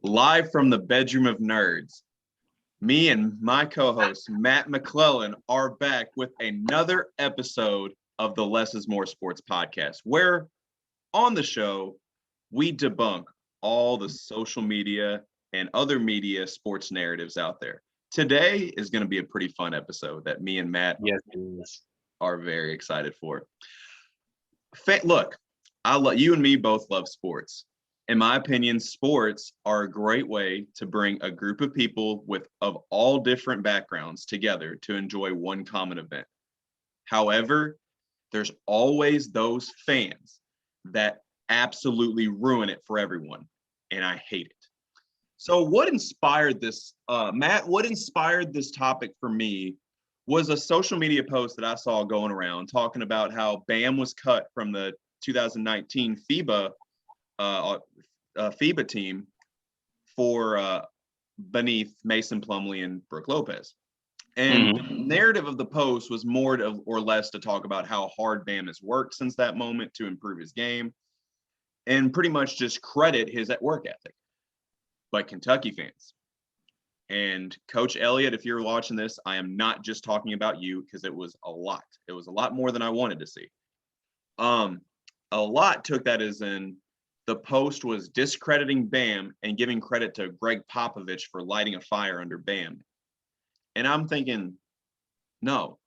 live from the bedroom of nerds. Me and my co-host, Matt McClellan, are back with another episode of the Less is More Sports podcast, where on the show, we debunk all the social media and other media sports narratives out there. Today is going to be a pretty fun episode that me and Matt are very excited for. Look, you and me both love sports. In my opinion, sports are a great way to bring a group of people of all different backgrounds together to enjoy one common event. However, there's always those fans that absolutely ruin it for everyone, and I hate it. So what inspired this, Matt, what inspired this topic for me was a social media post that I saw going around talking about how Bam was cut from the 2019 FIBA team for beneath Mason Plumlee and Brooke Lopez. And the narrative of the post was more or less to talk about how hard Bam has worked since that moment to improve his game and pretty much just credit his work ethic. But Kentucky fans and Coach Elliott, if you're watching this, I am not just talking about you because it was a lot. It was a lot more than I wanted to see. A lot took that as in the post was discrediting Bam and giving credit to Greg Popovich for lighting a fire under Bam. And I'm thinking, no.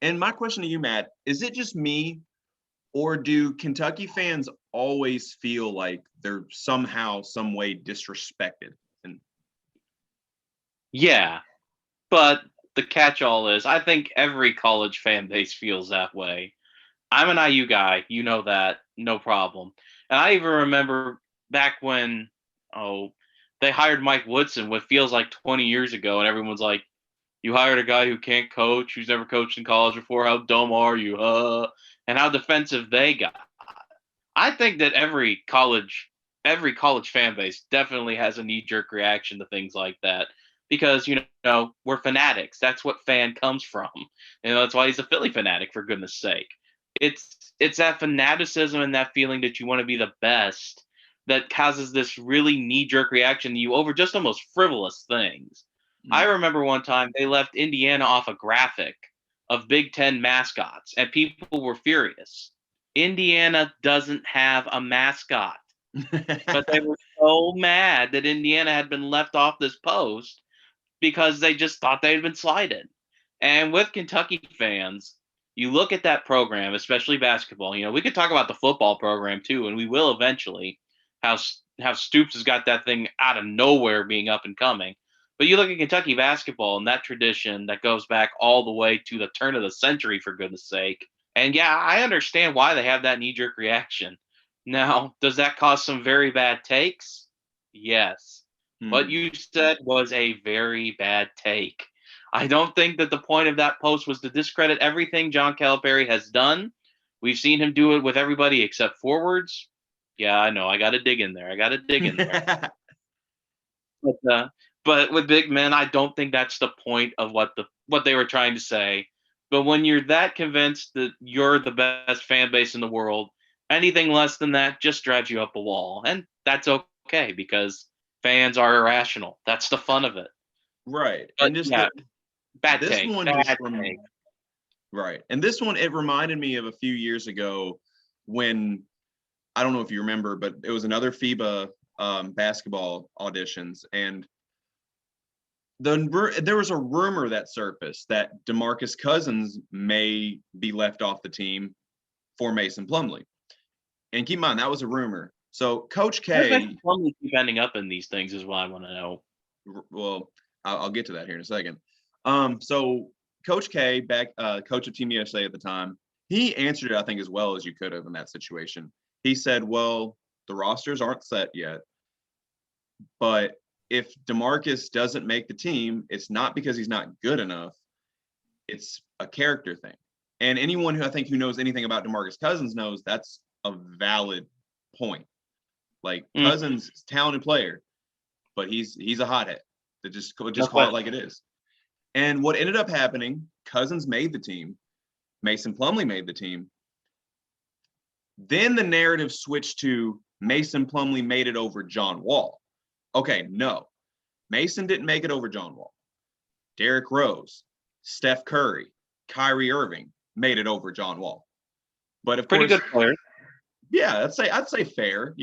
And my question to you, Matt, is it just me, or do Kentucky fans always feel like they're somehow, some way disrespected? Yeah, but the catch-all is I think every college fan base feels that way. I'm an IU guy, you know that, no problem. And I even remember back when, they hired Mike Woodson, what feels like 20 years ago, and everyone's like, you hired a guy who can't coach, who's never coached in college before, how dumb are you, and how defensive they got. I think that every college fan base definitely has a knee-jerk reaction to things like that because, we're fanatics. That's what fan comes from. That's why he's a Philly fanatic, for goodness sake. It's that fanaticism and that feeling that you want to be the best that causes this really knee-jerk reaction to you over just the most frivolous things. I remember one time they left Indiana off a graphic of Big Ten mascots, and people were furious. Indiana doesn't have a mascot, but they were so mad that Indiana had been left off this post because they just thought they had been slighted. And with Kentucky fans, you look at that program, especially basketball. We could talk about the football program too, and we will eventually. How Stoops has got that thing out of nowhere being up and coming. But you look at Kentucky basketball and that tradition that goes back all the way to the turn of the century, for goodness sake. And yeah, I understand why they have that knee-jerk reaction. Now, does that cause some very bad takes? Yes. What you said was a very bad take. I don't think that the point of that post was to discredit everything John Calipari has done. We've seen him do it with everybody except forwards. Yeah, I know. I got to dig in there. But with big men, I don't think that's the point of what they were trying to say. But when you're that convinced that you're the best fan base in the world, anything less than that just drives you up a wall. And that's okay because fans are irrational. That's the fun of it. Right. But, and just bad this take. One bad just take. Right. And this one, it reminded me of a few years ago when, I don't know if you remember, but it was another FIBA basketball auditions. And there was a rumor that surfaced that DeMarcus Cousins may be left off the team for Mason Plumlee. And keep in mind, that was a rumor. So Coach K. Plumlee keep ending up in these things is what I want to know. Well, I'll get to that here in a second. So Coach K, coach of Team USA at the time, he answered it, I think, as well as you could have in that situation. He said, well, the rosters aren't set yet, but if DeMarcus doesn't make the team, it's not because he's not good enough. It's a character thing. And anyone who knows anything about DeMarcus Cousins knows that's a valid point. Like Cousins is a talented player, but he's a hothead. Just call it like it is. And what ended up happening, Cousins made the team. Mason Plumlee made the team. Then the narrative switched to Mason Plumlee made it over John Wall. Okay, no. Mason didn't make it over John Wall. Derrick Rose, Steph Curry, Kyrie Irving made it over John Wall. But of Pretty course, good player. yeah, I'd say fair,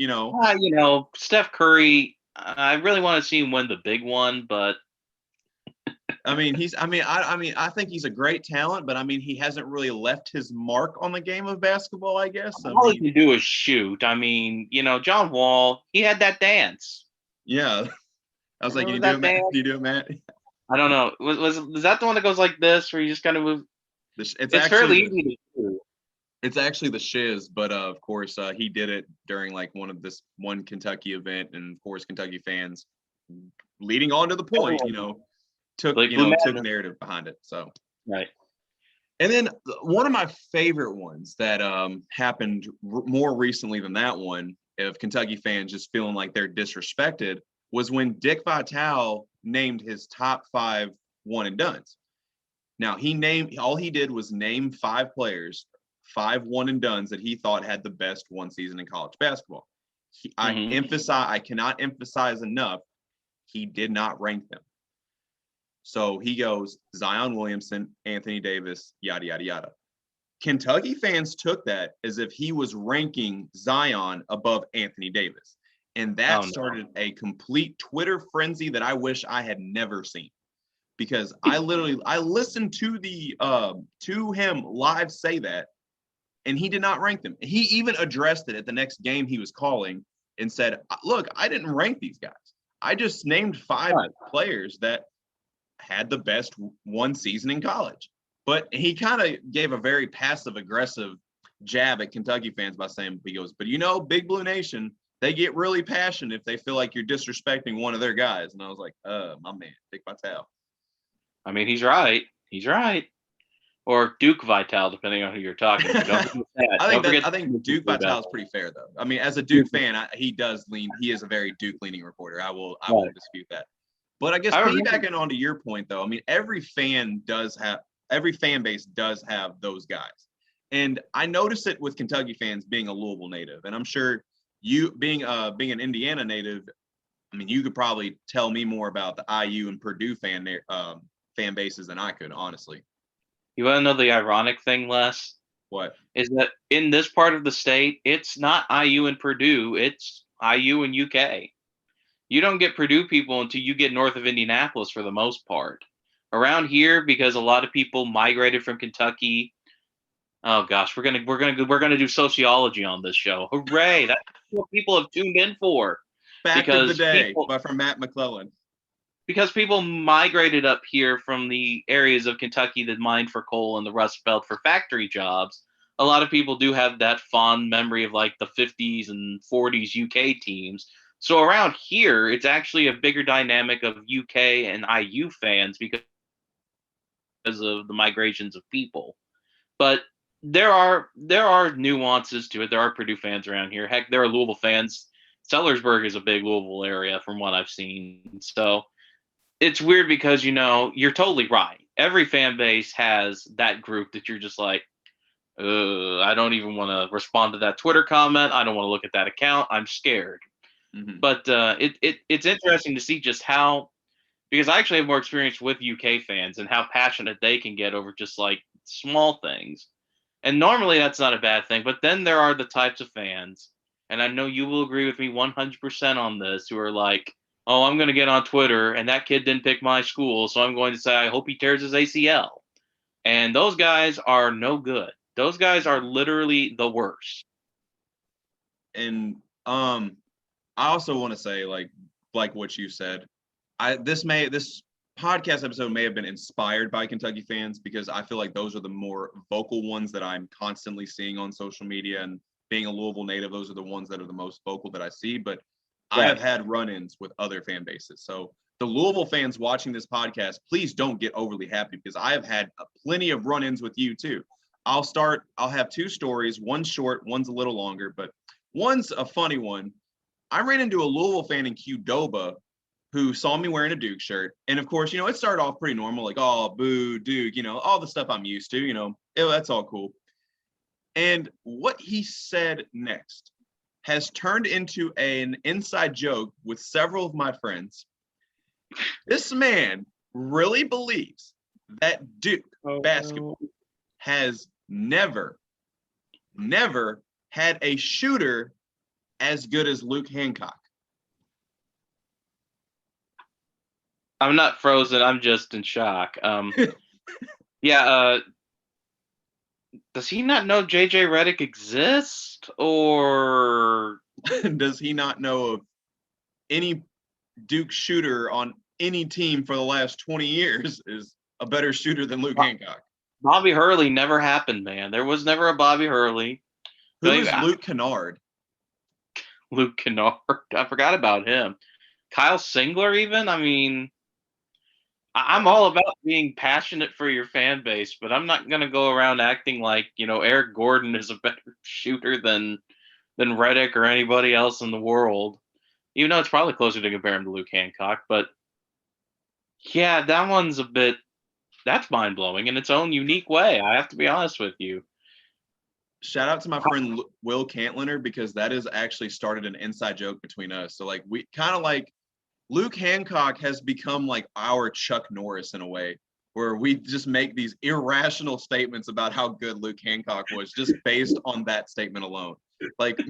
Steph Curry. I really want to see him win the big one, but I think he's a great talent, but I mean, he hasn't really left his mark on the game of basketball, I guess. all he can do is shoot. I mean, John Wall, he had that dance. Yeah. I was like, can you Remember do it, that Matt? dance? Can you do it, Matt? I don't know. Was that the one that goes like this, where you just kind of move? It's fairly easy to do. It's actually the shiz, but of course he did it during like one Kentucky event, and of course Kentucky fans, leading on to the point, took took narrative behind it. So right. And then one of my favorite ones that happened more recently than that one, of Kentucky fans just feeling like they're disrespected, was when Dick Vitale named his top 5 one and dones. Now all he did was name 5 players, 5 one and dones that he thought had the best one season in college basketball. I cannot emphasize enough, he did not rank them. So he goes Zion Williamson, Anthony Davis, yada, yada, yada. Kentucky fans took that as if he was ranking Zion above Anthony Davis. And that started a complete Twitter frenzy that I wish I had never seen. Because I listened to him live say that, and he did not rank them. He even addressed it at the next game he was calling and said, look, I didn't rank these guys. I just named 5 players that had the best one season in college. But he kind of gave a very passive aggressive jab at Kentucky fans by saying, he goes, but Big Blue Nation, they get really passionate if they feel like you're disrespecting one of their guys. And I was like, my man, Dick Vitale. I mean, he's right. He's right. Or Duke Vitale, depending on who you're talking to. I think Duke Vitale is pretty fair, though. I mean, as a Duke fan, he is a very Duke-leaning reporter. I will dispute that. But I guess piggybacking onto your point, though, I mean, every fan base does have those guys. And I notice it with Kentucky fans being a Louisville native. And I'm sure you being an Indiana native, I mean, you could probably tell me more about the IU and Purdue fan bases than I could, honestly. You want to know the ironic thing, Les? What? Is that in this part of the state, it's not IU and Purdue, it's IU and UK. You don't get Purdue people until you get north of Indianapolis for the most part. Around here, because a lot of people migrated from Kentucky. Oh gosh, we're gonna do sociology on this show. Hooray! That's what people have tuned in for. Fact of the day, but from Matt McClellan. Because people migrated up here from the areas of Kentucky that mined for coal and the Rust Belt for factory jobs. A lot of people do have that fond memory of like the 50s and 40s UK teams. So around here, it's actually a bigger dynamic of UK and IU fans because of the migrations of people. But there are nuances to it. There are Purdue fans around here. Heck, there are Louisville fans. Sellersburg is a big Louisville area from what I've seen. So it's weird because, you're totally right. Every fan base has that group that you're just like, I don't even want to respond to that Twitter comment. I don't want to look at that account. I'm scared. Mm-hmm. But it's interesting to see just how, because I actually have more experience with UK fans and how passionate they can get over just like small things. And normally that's not a bad thing. But then there are the types of fans, and I know you will agree with me 100% on this, who are like, oh, I'm going to get on Twitter and that kid didn't pick my school, so I'm going to say I hope he tears his ACL. And those guys are no good. Those guys are literally the worst. And I also want to say, like what you said, this podcast episode may have been inspired by Kentucky fans, because I feel like those are the more vocal ones that I'm constantly seeing on social media, and being a Louisville native, those are the ones that are the most vocal that I see. But I have had run-ins with other fan bases. So the Louisville fans watching this podcast, please don't get overly happy, because I have had plenty of run-ins with you too. I'll have 2 stories. One's short, one's a little longer, but one's a funny one. I ran into a Louisville fan in Qdoba who saw me wearing a Duke shirt. And of course, it started off pretty normal, like, oh, boo, Duke, all the stuff I'm used to, that's all cool. And what he said next has turned into an inside joke with several of my friends. This man really believes that Duke basketball has never had a shooter as good as Luke Hancock. I'm not frozen. I'm just in shock. Yeah. Does he not know JJ Redick exists, or does he not know of any Duke shooter on any team for the last 20 years is a better shooter than Luke Hancock? Bobby Hurley never happened, man. There was never a Bobby Hurley. Who is Luke Kennard? Luke Kennard. I forgot about him. Kyle Singler, even? I mean, I'm all about being passionate for your fan base, but I'm not going to go around acting like, Eric Gordon is a better shooter than Redick or anybody else in the world. Even though it's probably closer to compare him to Luke Hancock. But, yeah, that's mind-blowing in its own unique way. I have to be honest with you. Shout out to my friend Will Cantliner, because that has actually started an inside joke between us. So, like, we kind of like Luke Hancock has become like our Chuck Norris in a way, where we just make these irrational statements about how good Luke Hancock was just based on that statement alone. Like,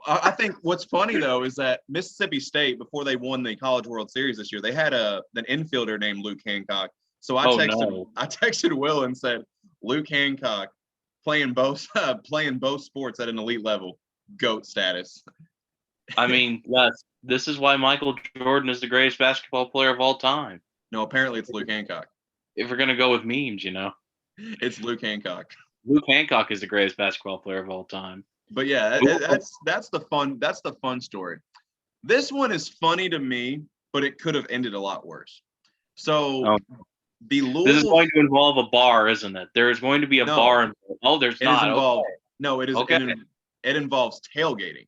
I think what's funny, though, is that Mississippi State, before they won the College World Series this year, they had an infielder named Luke Hancock. So I texted Will and said, Luke Hancock playing both sports at an elite level, GOAT status. I mean, yes, this is why Michael Jordan is the greatest basketball player of all time. No, apparently it's Luke Hancock. If we're going to go with memes, It's Luke Hancock. Luke Hancock is the greatest basketball player of all time. But yeah, that's the fun story. This one is funny to me, but it could have ended a lot worse. So the Louisville, this is going to involve a bar, isn't it? There is going to be a bar involved. Oh, there's not. Involved. Okay. No, it is. Okay. It involves tailgating.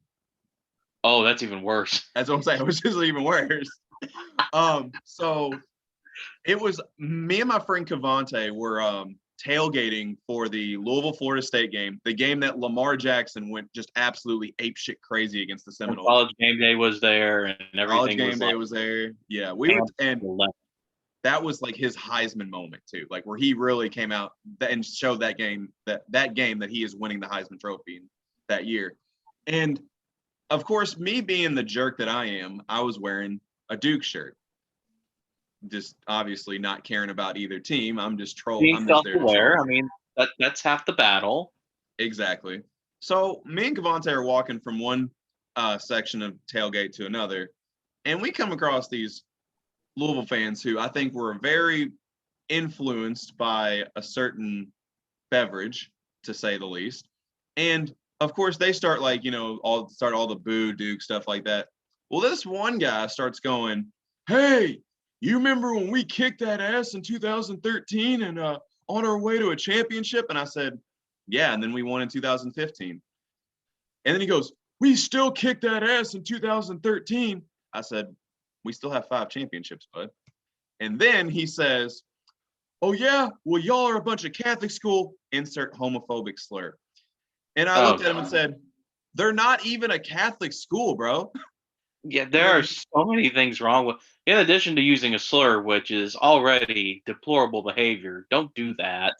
Oh, that's even worse. That's what I'm saying. Which is even worse. So it was me and my friend Cavante were tailgating for the Louisville Florida State game, the game that Lamar Jackson went just absolutely apeshit crazy against the Seminoles. College game day was there and everything. College game day was there. Yeah, we went, and that was like his Heisman moment too, like where he really came out and showed that game that he is winning the Heisman Trophy that year. And of course, me being the jerk that I am, I was wearing a Duke shirt. Just obviously not caring about either team. I'm just trolling. Being self-aware. I mean, that's half the battle. Exactly. So me and Cavante are walking from one section of tailgate to another, and we come across these Louisville fans who I think were very influenced by a certain beverage, to say the least. And of course, they start like, all the boo Duke stuff like that. Well, this one guy starts going, "Hey, you remember when we kicked that ass in 2013 and on our way to a championship?" And I said, "Yeah." And then we won in 2015. And then he goes, "We still kicked that ass in 2013. I said, "We still have 5 championships, bud." And then he says, "Oh, yeah? Well, y'all are a bunch of Catholic school," insert homophobic slur. And I looked at him and said, "They're not even a Catholic school, bro." Yeah, there are so many things wrong with, in addition to using a slur, which is already deplorable behavior. Don't do that.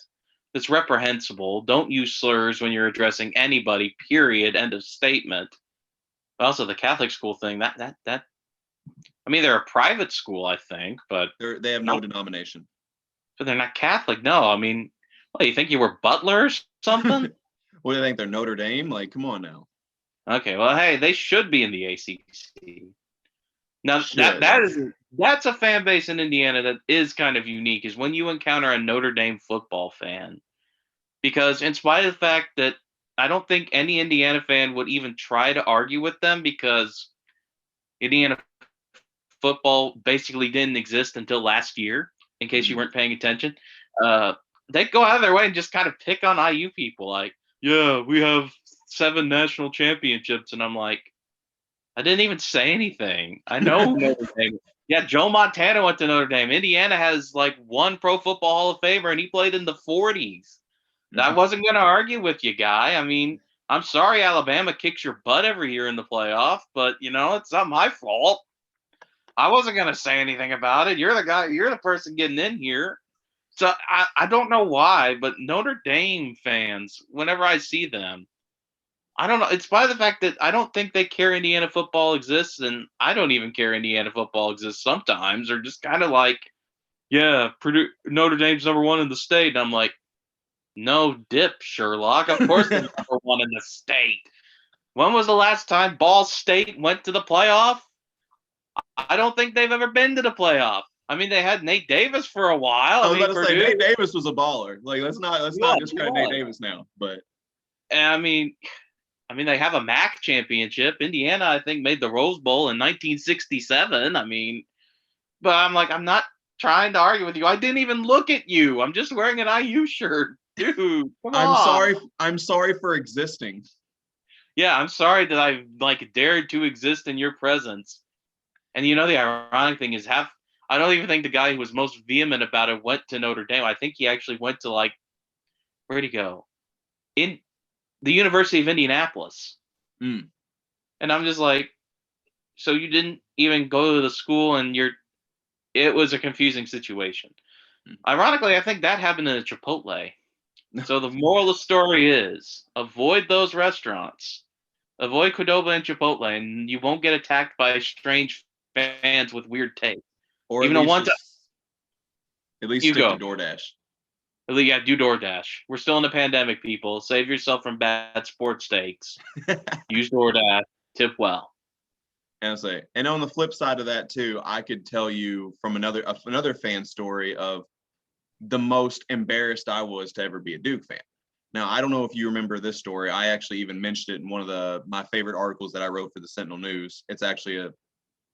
It's reprehensible. Don't use slurs when you're addressing anybody, period, end of statement. But also the Catholic school thing, that I mean, they're a private school, I think, but they have no denomination. But they're not Catholic. No, I mean, what, you think you were Butler or something? What do you think? They're Notre Dame? Like, come on now. Okay, well, hey, they should be in the ACC. Now, that's a fan base in Indiana that is kind of unique, is when you encounter a Notre Dame football fan. Because in spite of the fact that I don't think any Indiana fan would even try to argue with them, because Indiana football basically didn't exist until last year, in case you weren't paying attention. They go out of their way and just kind of pick on IU people. Like, yeah, we have 7 national championships. And I'm like, I didn't even say anything. I know Notre Dame. Yeah, Joe Montana went to Notre Dame. Indiana has like 1 Pro Football Hall of Famer, and he played in the 40s. I wasn't going to argue with you, guy. I mean, I'm sorry Alabama kicks your butt every year in the playoff, but it's not my fault. I wasn't gonna say anything about it. You're the guy. You're the person getting in here. So I don't know why, but Notre Dame fans, whenever I see them, I don't know. It's by the fact that I don't think they care Indiana football exists, and I don't even care Indiana football exists sometimes. They're just kind of like, yeah, Notre Dame's number one in the state. And I'm like, no dip, Sherlock. Of course they're number one in the state. When was the last time Ball State went to the playoff? I don't think they've ever been to the playoff. I mean, they had Nate Davis for a while. I was about to say Purdue, Nate Davis was a baller. Like let's not discredit Nate Davis now. But I mean, they have a MAC championship. Indiana, I think, made the Rose Bowl in 1967. But I'm like, I'm not trying to argue with you. I didn't even look at you. I'm just wearing an IU shirt, dude. Come on. I'm sorry for existing. Yeah, I'm sorry that I dared to exist in your presence. And the ironic thing is, I don't even think the guy who was most vehement about it went to Notre Dame. I think he actually went to where'd he go? In the University of Indianapolis. Mm. And I'm just like, so you didn't even go to the school, and it was a confusing situation. Ironically, I think that happened in a Chipotle. So the moral of the story is avoid those restaurants. Avoid Qdoba and Chipotle, and you won't get attacked by strange fans with weird taste. Or even at least stick to DoorDash. Yeah, do DoorDash. We're still in a pandemic, people. Save yourself from bad sports takes. Use DoorDash. Tip well. And on the flip side of that too, I could tell you from another fan story of the most embarrassed I was to ever be a Duke fan. Now, I don't know if you remember this story. I actually even mentioned it in one of my favorite articles that I wrote for the Sentinel News. It's actually a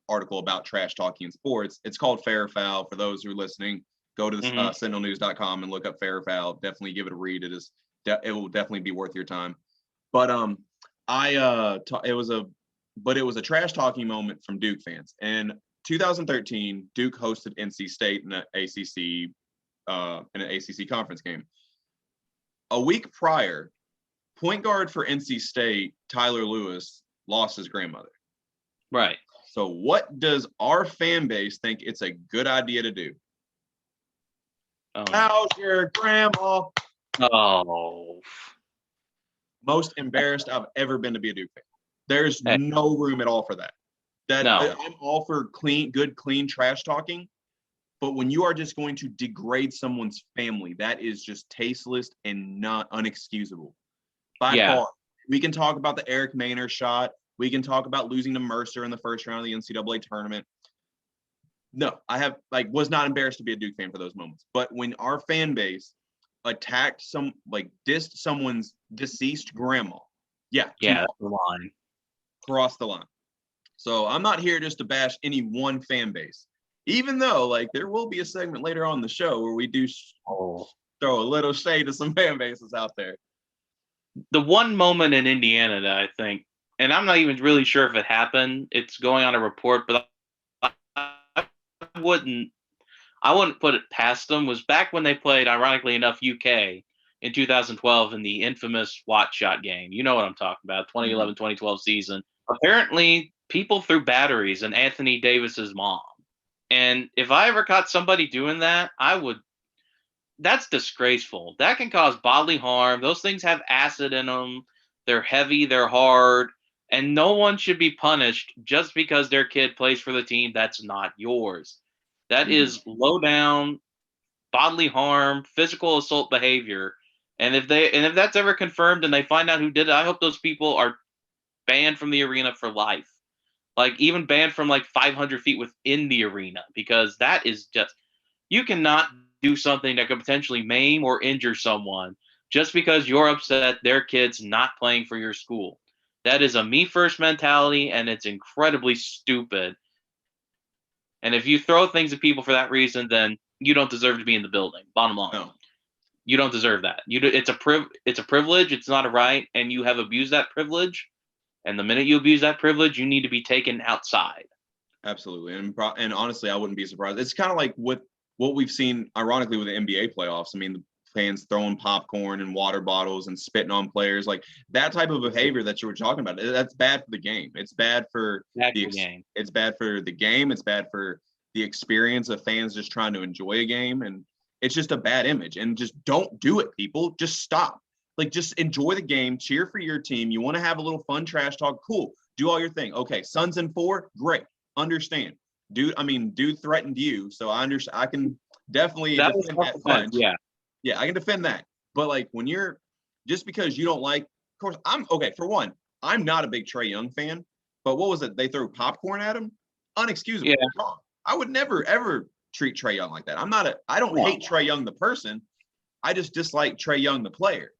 article about trash talking in sports. It's called Fair or Foul. For those who are listening, go to the sentinelnews.com and look up Fair or Foul. Definitely give it a read. It will definitely be worth your time. But it was a trash talking moment from Duke fans. In 2013, Duke hosted NC State in an ACC conference game. A week prior, point guard for NC State, Tyler Lewis, lost his grandmother. Right. So what does our fan base think it's a good idea to do? How's your grandma? Oh. Most embarrassed I've ever been to be a Duke fan. There's no room at all for that. I'm all for good, clean trash talking. But when you are just going to degrade someone's family, that is just tasteless and not unexcusable. By far. We can talk about the Eric Maynor shot. We can talk about losing to Mercer in the first round of the NCAA tournament. No, I was not embarrassed to be a Duke fan for those moments. But when our fan base attacked dissed someone's deceased grandma, the line. Cross the line. So I'm not here just to bash any one fan base. Even though, there will be a segment later on in the show where we do throw a little shade to some fan bases out there. The one moment in Indiana that I think, and I'm not even really sure if it happened, it's going on a report, but I wouldn't put it past them, was back when they played, ironically enough, UK in 2012 in the infamous Watt Shot game. You know what I'm talking about, 2011-2012 season. Apparently, people threw batteries in Anthony Davis's mom. And if I ever caught somebody doing that, that's disgraceful. That can cause bodily harm. Those things have acid in them. They're heavy, they're hard, and no one should be punished just because their kid plays for the team that's not yours. That is low down, bodily harm, physical assault behavior. And if that's ever confirmed and they find out who did it, I hope those people are banned from the arena for life. Even banned from 500 feet within the arena, because that is just, you cannot do something that could potentially maim or injure someone just because you're upset their kid's not playing for your school. That is a me first mentality, and it's incredibly stupid. And if you throw things at people for that reason, then you don't deserve to be in the building. Bottom line. No. You don't deserve that. It's a privilege. It's not a right, and you have abused that privilege. And the minute you abuse that privilege, you need to be taken outside. Absolutely. And honestly, I wouldn't be surprised. It's kind of like what we've seen, ironically, with the NBA playoffs. I mean, the fans throwing popcorn and water bottles and spitting on players, like that type of behavior that you were talking about. That's bad for the game. It's bad for the game. It's bad for the game. It's bad for the experience of fans just trying to enjoy a game, and it's just a bad image. And just don't do it, people. Just stop. Like, just enjoy the game. Cheer for your team. You want to have a little fun trash talk? Cool. Do all your thing. Okay, Suns in 4, great. Understand. Dude threatened you, so I understand. I can definitely defend that punch. Yeah, I can defend that. But like when you're just because you don't like, of course, I'm okay. For one, I'm not a big Trae Young fan, but what was it? They threw popcorn at him? Unexcusable. Yeah. Wrong. I would never ever treat Trae Young like that. I don't hate Trae Young the person. I just dislike Trae Young the player.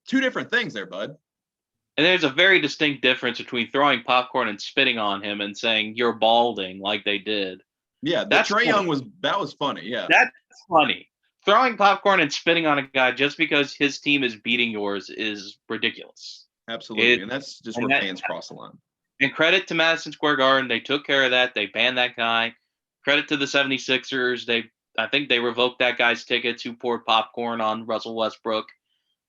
Two different things there, bud. And there's a very distinct difference between throwing popcorn and spitting on him and saying you're balding like they did. Yeah, Trae Young was funny. Yeah. That's funny. Throwing popcorn and spitting on a guy just because his team is beating yours is ridiculous. Absolutely. And that's just where fans cross the line. And credit to Madison Square Garden. They took care of that. They banned that guy. Credit to the 76ers. I think they revoked that guy's tickets who poured popcorn on Russell Westbrook.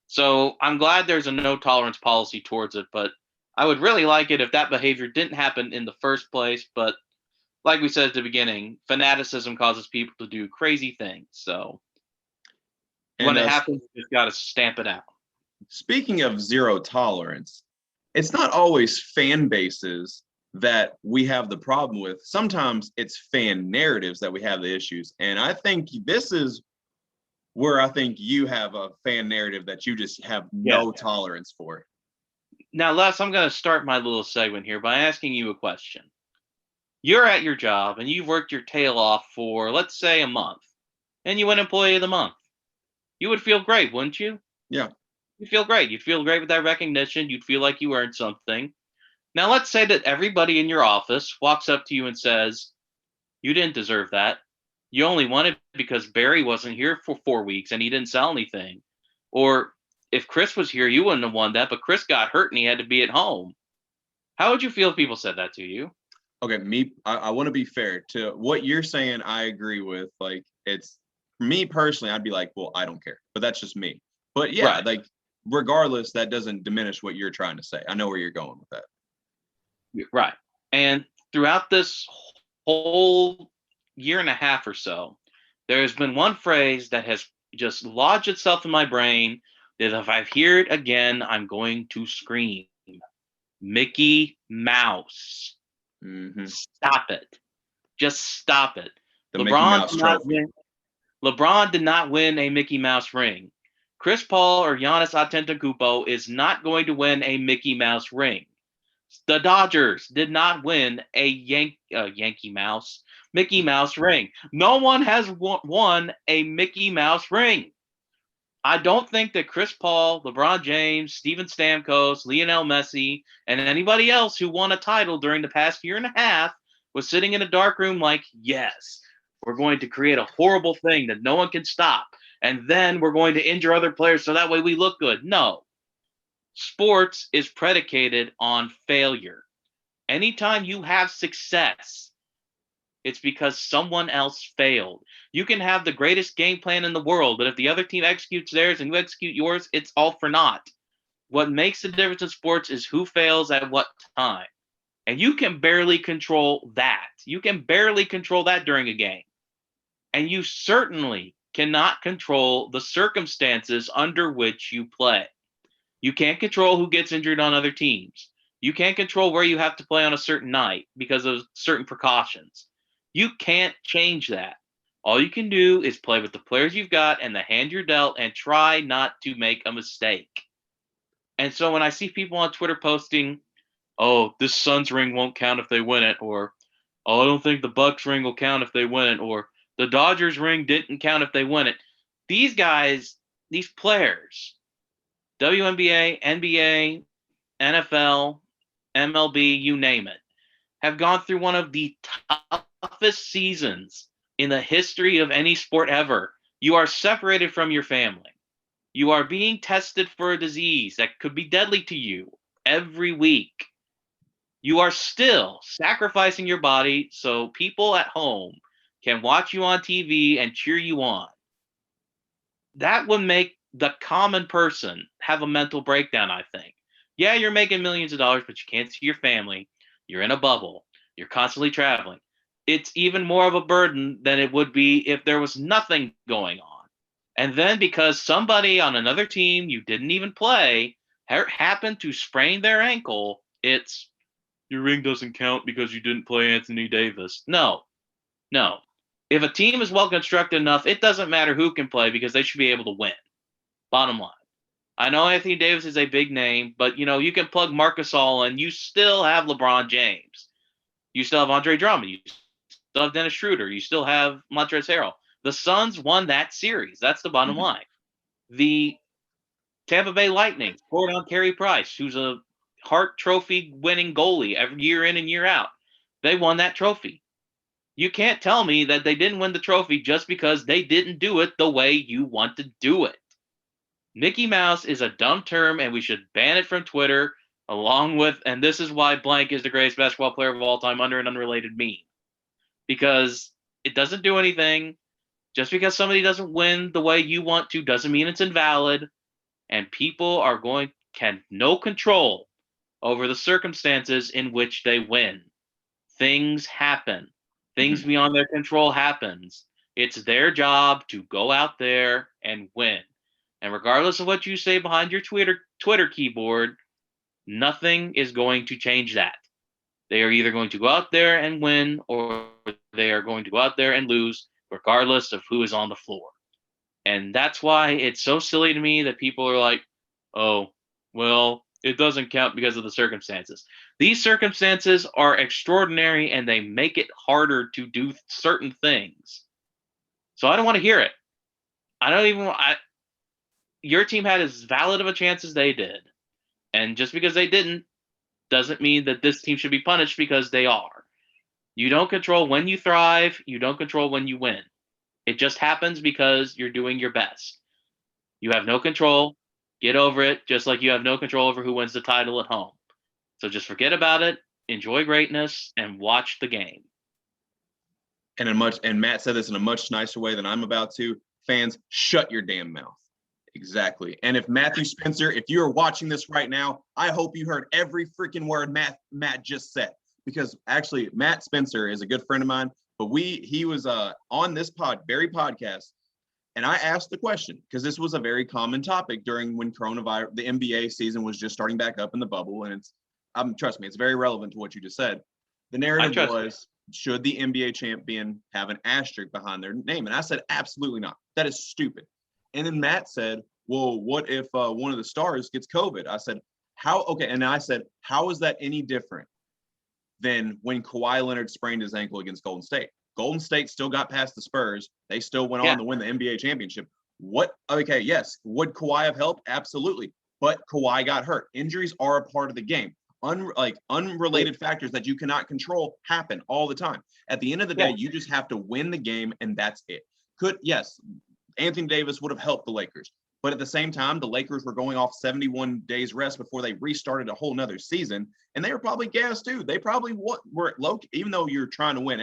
So I'm glad there's a no tolerance policy towards it, but I would really like it if that behavior didn't happen in the first place. But like we said at the beginning, fanaticism causes people to do crazy things. So when it happens, you just got to stamp it out. Speaking of zero tolerance, it's not always fan bases that we have the problem with. Sometimes it's fan narratives that we have the issues. And I think this is where I think you have a fan narrative that you just have no tolerance for. Now, Les, I'm going to start my little segment here by asking you a question. You're at your job and you've worked your tail off for, let's say, a month, and you win Employee of the Month. You would feel great, wouldn't you? Yeah. You'd feel great. You'd feel great with that recognition. You'd feel like you earned something. Now, let's say that everybody in your office walks up to you and says, you didn't deserve that. You only won it because Barry wasn't here for 4 weeks and he didn't sell anything. Or if Chris was here, you wouldn't have won that, but Chris got hurt and he had to be at home. How would you feel if people said that to you? Okay, I want to be fair to what you're saying. I agree with. Like, it's me personally, I'd be like, well, I don't care, but that's just me. But yeah, right. Like regardless, that doesn't diminish what you're trying to say. I know where you're going with that. Right. And throughout this whole year and a half or so, there has been one phrase that has just lodged itself in my brain that if I hear it again, I'm going to scream. Mickey Mouse. Mm-hmm. Stop it. Just stop it. The LeBron did not win a Mickey Mouse ring. Chris Paul or Giannis Antetokounmpo is not going to win a Mickey Mouse ring. The Dodgers did not win a Mickey Mouse ring. No one has won a Mickey Mouse ring. I don't think that Chris Paul, LeBron James, Steven Stamkos, Lionel Messi, and anybody else who won a title during the past year and a half was sitting in a dark room like, yes, we're going to create a horrible thing that no one can stop. And then we're going to injure other players so that way we look good. No. Sports is predicated on failure. Anytime you have success, it's because someone else failed. You can have the greatest game plan in the world, but if the other team executes theirs and you execute yours, it's all for naught. What makes the difference in sports is who fails at what time. And you can barely control that. You can barely control that during a game. And you certainly cannot control the circumstances under which you play. You can't control who gets injured on other teams. You can't control where you have to play on a certain night because of certain precautions. You can't change that. All you can do is play with the players you've got and the hand you're dealt and try not to make a mistake. And so when I see people on Twitter posting, oh, this Suns ring won't count if they win it, or, oh, I don't think the Bucks ring will count if they win it, or the Dodgers ring didn't count if they win it. These guys, these players, WNBA, NBA, NFL, MLB, you name it, have gone through one of the toughest seasons in the history of any sport ever. You are separated from your family. You are being tested for a disease that could be deadly to you every week. You are still sacrificing your body so people at home can watch you on TV and cheer you on. that would make the common person have a mental breakdown, I think. Yeah, you're making millions of dollars, but you can't see your family. You're in a bubble. You're constantly traveling. It's even more of a burden than it would be if there was nothing going on. And then because somebody on another team you didn't even play happened to sprain their ankle, it's your ring doesn't count because you didn't play Anthony Davis. No, no. If a team is well constructed enough, it doesn't matter who can play because they should be able to win. Bottom line. I know Anthony Davis is a big name, but you can plug Marcus All and you still have LeBron James. You still have Andre Drummond. You still have Dennis Schroeder. You still have Montrezl Harrell. The Suns won that series. That's the bottom line. The Tampa Bay Lightning scored on Carey Price, who's a Hart Trophy winning goalie every year in and year out. They won that trophy. You can't tell me that they didn't win the trophy just because they didn't do it the way you want to do it. Mickey Mouse is a dumb term, and we should ban it from Twitter, along with, and this is why blank is the greatest basketball player of all time under an unrelated meme. Because it doesn't do anything. Just because somebody doesn't win the way you want to doesn't mean it's invalid. And people can no control over the circumstances in which they win. Things happen. Things beyond their control happens. It's their job to go out there and win. And regardless of what you say behind your Twitter keyboard, nothing is going to change that. They are either going to go out there and win or they are going to go out there and lose, regardless of who is on the floor. And that's why it's so silly to me that people are like, oh, well, it doesn't count because of the circumstances. These circumstances are extraordinary and they make it harder to do certain things. So I don't want to hear it. Your team had as valid of a chance as they did. And just because they didn't doesn't mean that this team should be punished because they are. You don't control when you thrive. You don't control when you win. It just happens because you're doing your best. You have no control. Get over it, just like you have no control over who wins the title at home. So just forget about it, enjoy greatness, and watch the game. And Matt said this in a much nicer way than I'm about to. Fans, shut your damn mouth. Exactly. And if Matthew Spencer, if you are watching this right now, I hope you heard every freaking word Matt just said. Because actually, Matt Spencer is a good friend of mine, but he was on this very podcast, and I asked the question because this was a very common topic during when coronavirus, the NBA season was just starting back up in the bubble, and trust me, it's very relevant to what you just said. The narrative was, should the NBA champion have an asterisk behind their name? And I said, absolutely not. That is stupid. And then Matt said, well, what if one of the stars gets COVID? I said, how? Okay. And I said, how is that any different than when Kawhi Leonard sprained his ankle against Golden State? Golden State still got past the Spurs. They still went on to win the NBA championship. Okay, yes. Would Kawhi have helped? Absolutely. But Kawhi got hurt. Injuries are a part of the game. Unrelated factors that you cannot control happen all the time. At the end of the day, you just have to win the game, and that's it. Anthony Davis would have helped the Lakers. But at the same time, the Lakers were going off 71 days rest before they restarted a whole nother season. And they were probably gassed too. They probably were low, even though you're trying to win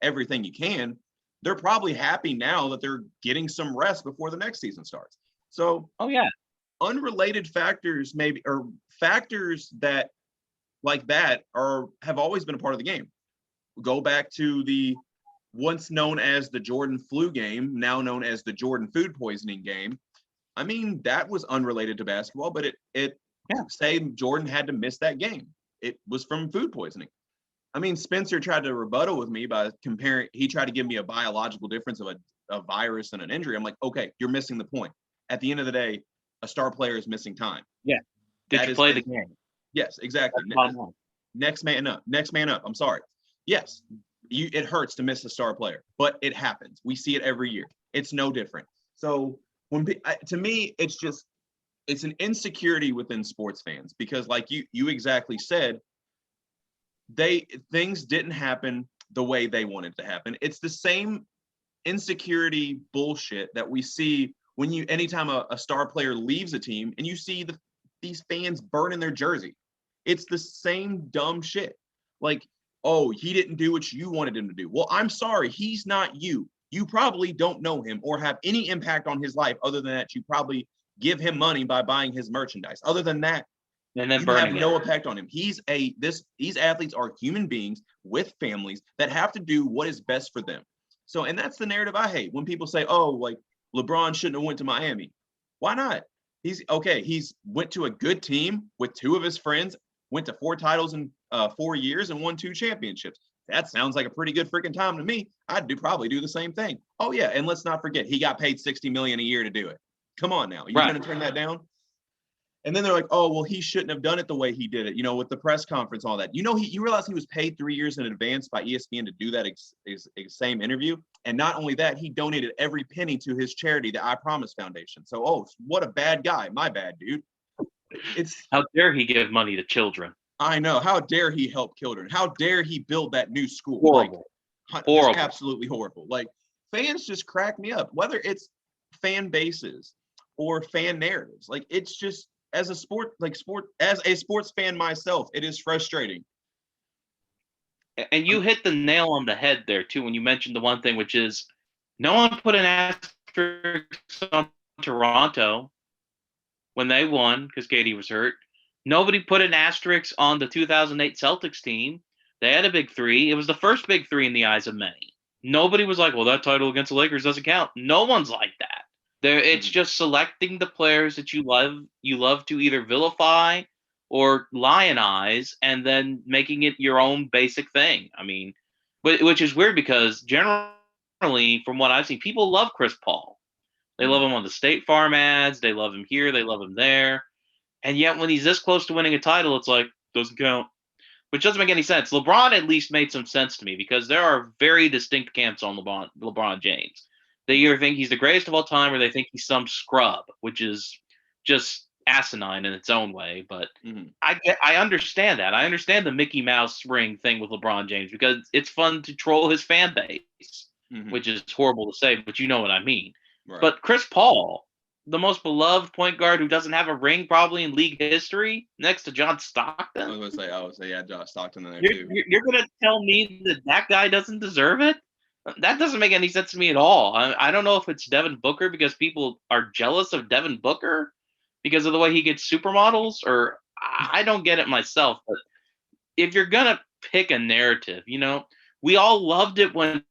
everything you can, they're probably happy now that they're getting some rest before the next season starts. So, unrelated factors maybe, or factors that like that have always been a part of the game. Go back to the once known as the Jordan flu game, now known as the Jordan food poisoning game. I mean, that was unrelated to basketball, but say Jordan had to miss that game. It was from food poisoning. I mean, Spencer tried to rebuttal with me by comparing. He tried to give me a biological difference of a virus and an injury. I'm like, okay, you're missing the point. At the end of the day, a star player is missing time. Yeah. Did you play the game? Yes, exactly. Next man up. Next man up. I'm sorry. Yes, it hurts to miss a star player, but it happens. We see it every year. It's no different. So to me, it's an insecurity within sports fans because, like you exactly said, things didn't happen the way they wanted to happen. It's the same insecurity bullshit that we see anytime a star player leaves a team and you see these fans burning their jersey. It's the same dumb shit. Like, oh, he didn't do what you wanted him to do. Well, I'm sorry, he's not you. you probably don't know him or have any impact on his life other than that you probably give him money by buying his merchandise. Other than that, And then you have burning no it. effect on him. These athletes are human beings with families that have to do what is best for them. So, and that's the narrative I hate when people say, "Oh, like LeBron shouldn't have went to Miami." Why not? He's okay. He's went to a good team with two of his friends, went to 4 titles in 4 years, and won 2 championships. That sounds like a pretty good freaking time to me. I'd probably do the same thing. Oh yeah, and let's not forget he got paid $60 million a year to do it. Come on now, you're Right. going to turn that down? And then they're like, "Oh, well, he shouldn't have done it the way he did it, with the press conference, all that." You realize he was paid 3 years in advance by ESPN to do that same interview. And not only that, he donated every penny to his charity, the I Promise Foundation. So, what a bad guy. My bad, dude. How dare he give money to children? I know. How dare he help children? How dare he build that new school? Horrible. Like, Horrible. just absolutely horrible. Like, fans just crack me up, whether it's fan bases or fan narratives. Like, it's just, as a sports fan myself, it is frustrating. And you hit the nail on the head there too when you mentioned the one thing, which is no one put an asterisk on Toronto when they won because Katie was hurt. Nobody put an asterisk on the 2008 Celtics team. They had a big 3. It was the first big 3 in the eyes of many. Nobody was like, well, that title against the Lakers doesn't count. No one's like that. It's just selecting the players that you love to either vilify or lionize, and then making it your own basic thing. I mean, which is weird because generally, from what I've seen, people love Chris Paul. They love him on the State Farm ads. They love him here. They love him there. And yet, when he's this close to winning a title, it's like, doesn't count. Which doesn't make any sense. LeBron at least made some sense to me because there are very distinct camps on LeBron James. They either think he's the greatest of all time or they think he's some scrub, which is just asinine in its own way. But I understand that. I understand the Mickey Mouse ring thing with LeBron James because it's fun to troll his fan base, which is horrible to say, but you know what I mean. Right. But Chris Paul, the most beloved point guard who doesn't have a ring probably in league history, next to John Stockton. I was going to say, yeah, John Stockton in there too. You're going to tell me that guy doesn't deserve it? That doesn't make any sense to me at all. I don't know if it's Devin Booker because people are jealous of Devin Booker because of the way he gets supermodels, or I don't get it myself. But if you're going to pick a narrative, we all loved it when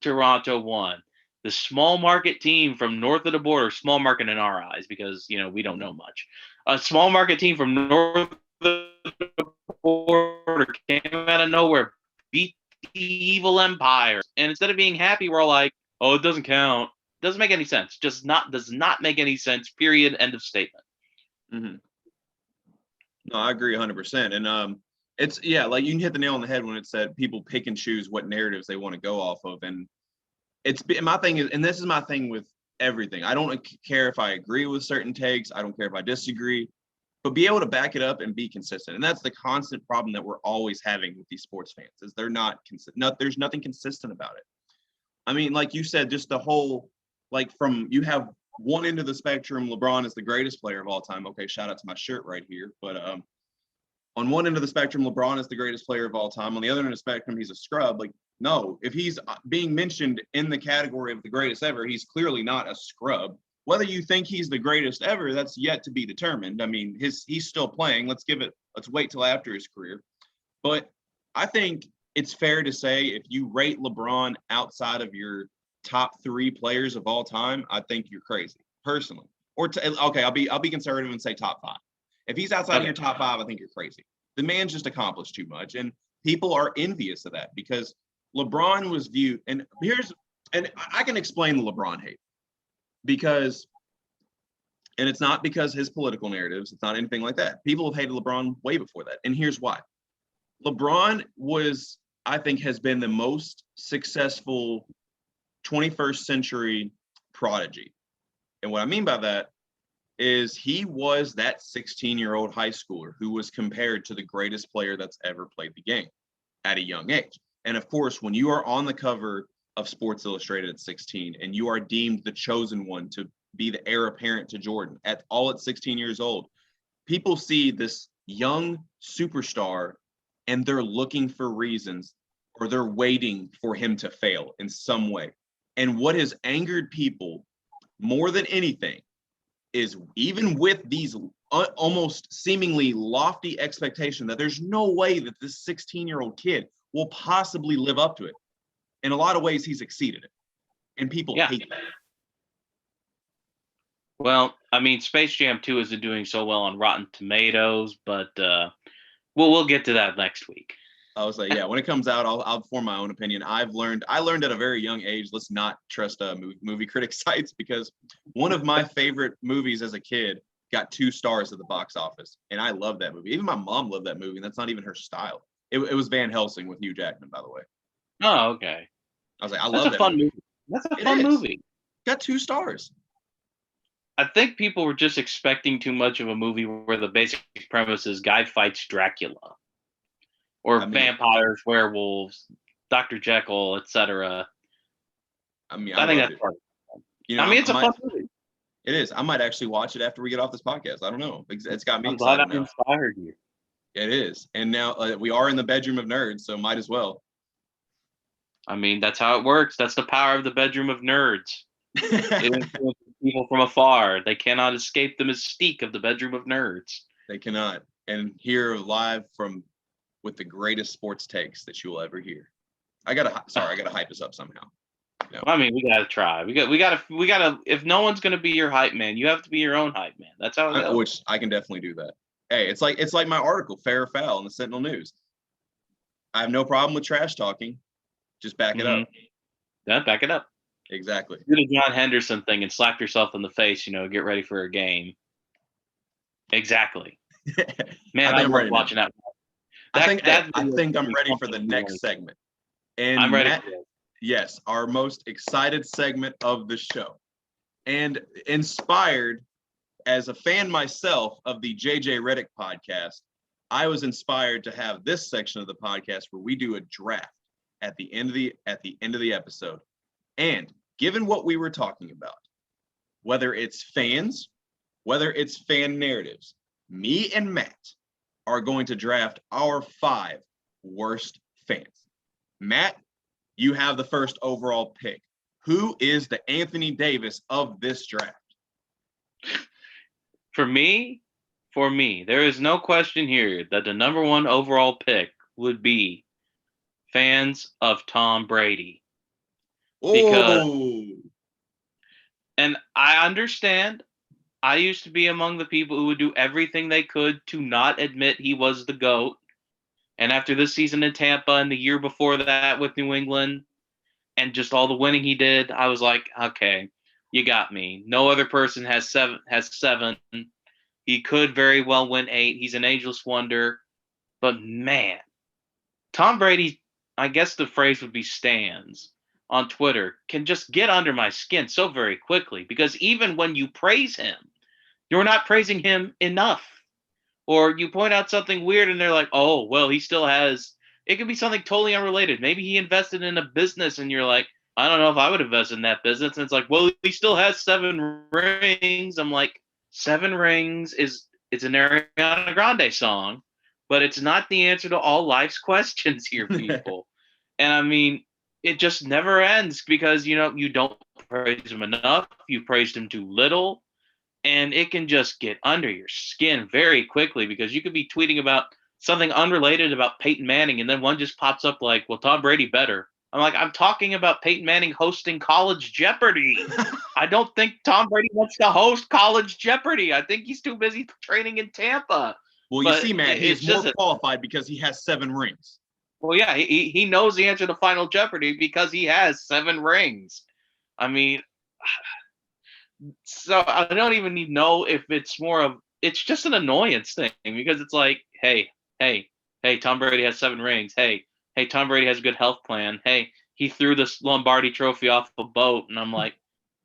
Toronto won. The small market team from north of the border, small market in our eyes because, we don't know much. A small market team from north of the border came out of nowhere, beat the evil empire. And instead of being happy, we're all like, oh, it doesn't count. Doesn't make any sense. Does not make any sense, period, end of statement. No, I agree 100%. And it's, yeah, like you can hit the nail on the head when it said people pick and choose what narratives they want to go off of. And it's my thing is, and this is my thing with everything. I don't care if I agree with certain takes. I don't care if I disagree, but be able to back it up and be consistent. And that's the constant problem that we're always having with these sports fans is they're not consistent. There's nothing consistent about it. I mean, like you said, just the whole, like you have one end of the spectrum, LeBron is the greatest player of all time. Okay, shout out to my shirt right here. But on one end of the spectrum, LeBron is the greatest player of all time. On the other end of the spectrum, he's a scrub. Like, no, if he's being mentioned in the category of the greatest ever, he's clearly not a scrub. Whether you think he's the greatest ever, that's yet to be determined. I mean, he's still playing. Let's wait till after his career. But I think it's fair to say if you rate LeBron outside of your top 3 players of all time, I think you're crazy, personally. Okay, I'll be conservative and say top 5. If he's outside of your top 5, I think you're crazy. The man's just accomplished too much, and people are envious of that because LeBron was viewed, and I can explain the LeBron hate because, and it's not because his political narratives, it's not anything like that. People have hated LeBron way before that, and here's why. LeBron I think, has been the most successful 21st century prodigy. And what I mean by that is he was that 16-year-old high schooler who was compared to the greatest player that's ever played the game at a young age. And of course, when you are on the cover of Sports Illustrated at 16 and you are deemed the chosen one to be the heir apparent to Jordan at 16 years old, people see this young superstar and they're looking for reasons or they're waiting for him to fail in some way. And what has angered people more than anything is even with these almost seemingly lofty expectation that there's no way that this 16-year-old kid will possibly live up to it. In a lot of ways, he's exceeded it. And people hate that. Well, I mean, Space Jam 2 isn't doing so well on Rotten Tomatoes, but we'll get to that next week. I was like, yeah, when it comes out, I'll form my own opinion. I learned at a very young age, let's not trust movie critic sites, because one of my favorite movies as a kid got 2 stars at the box office. And I love that movie. Even my mom loved that movie, and that's not even her style. It was Van Helsing with Hugh Jackman, by the way. Oh, okay. I was like, I That's love that movie. That's a fun movie. Got 2 stars. I think people were just expecting too much of a movie where the basic premise is guy fights Dracula. Or vampires, werewolves, Dr. Jekyll, etc. I mean, I think that's part of it. I mean, it's a fun movie. It is. I might actually watch it after we get off this podcast. I don't know. It's got me I'm excited. Glad I inspired you. It is. And now we are in the bedroom of nerds, so might as well. I mean, that's how it works. That's the power of the bedroom of nerds. It influences people from afar. They cannot escape the mystique of the bedroom of nerds. They cannot. And here live with the greatest sports takes that you will ever hear. I gotta hype this up somehow. No. I mean, we gotta try. We gotta. If no one's gonna be your hype man, you have to be your own hype man. That's how it goes. Which I can definitely do that. Hey, it's like my article, Fair or Foul, in the Sentinel News. I have no problem with trash talking. Just back it up. Yeah, back it up. Exactly. Do the John Henderson thing and slap yourself in the face. Get ready for a game. Exactly. Man, I'm ready watching that. I think I'm ready for the next segment. And I'm ready. Yes, our most excited segment of the show. And inspired, as a fan myself of the JJ Redick podcast, I was inspired to have this section of the podcast where we do a draft at the end of the episode. And given what we were talking about, whether it's fans, whether it's fan narratives, me and Matt are going to draft our 5 worst fans. Matt, you have the first overall pick. Who is the Anthony Davis of this draft? For me, there is no question here that the number 1 overall pick would be fans of Tom Brady. And I understand. I used to be among the people who would do everything they could to not admit he was the GOAT. And after this season in Tampa and the year before that with New England and just all the winning he did, I was like, okay, you got me. No other person has 7. He could very well win 8. He's an ageless wonder. But man, Tom Brady, I guess the phrase would be stands on Twitter, can just get under my skin so very quickly, because even when you praise him, you're not praising him enough. Or you point out something weird and they're like, oh, well, he still has, it could be something totally unrelated. Maybe he invested in a business and you're like, I don't know if I would invest in that business. And it's like, well, he still has 7 rings. I'm like, 7 rings it's an Ariana Grande song, but it's not the answer to all life's questions here, people. And I mean, it just never ends because, you don't praise him enough. You praised him too little. And it can just get under your skin very quickly because you could be tweeting about something unrelated about Peyton Manning, and then one just pops up like, well, Tom Brady better. I'm like, I'm talking about Peyton Manning hosting College Jeopardy. I don't think Tom Brady wants to host College Jeopardy. I think he's too busy training in Tampa. Well, you see, Matt, he's more qualified because he has 7 rings. Well, yeah, he knows the answer to Final Jeopardy because he has 7 rings. I mean, so I don't even know if it's it's just an annoyance thing because it's like, hey, Tom Brady has 7 rings. Hey, Tom Brady has a good health plan. Hey, he threw this Lombardi trophy off a boat. And I'm like,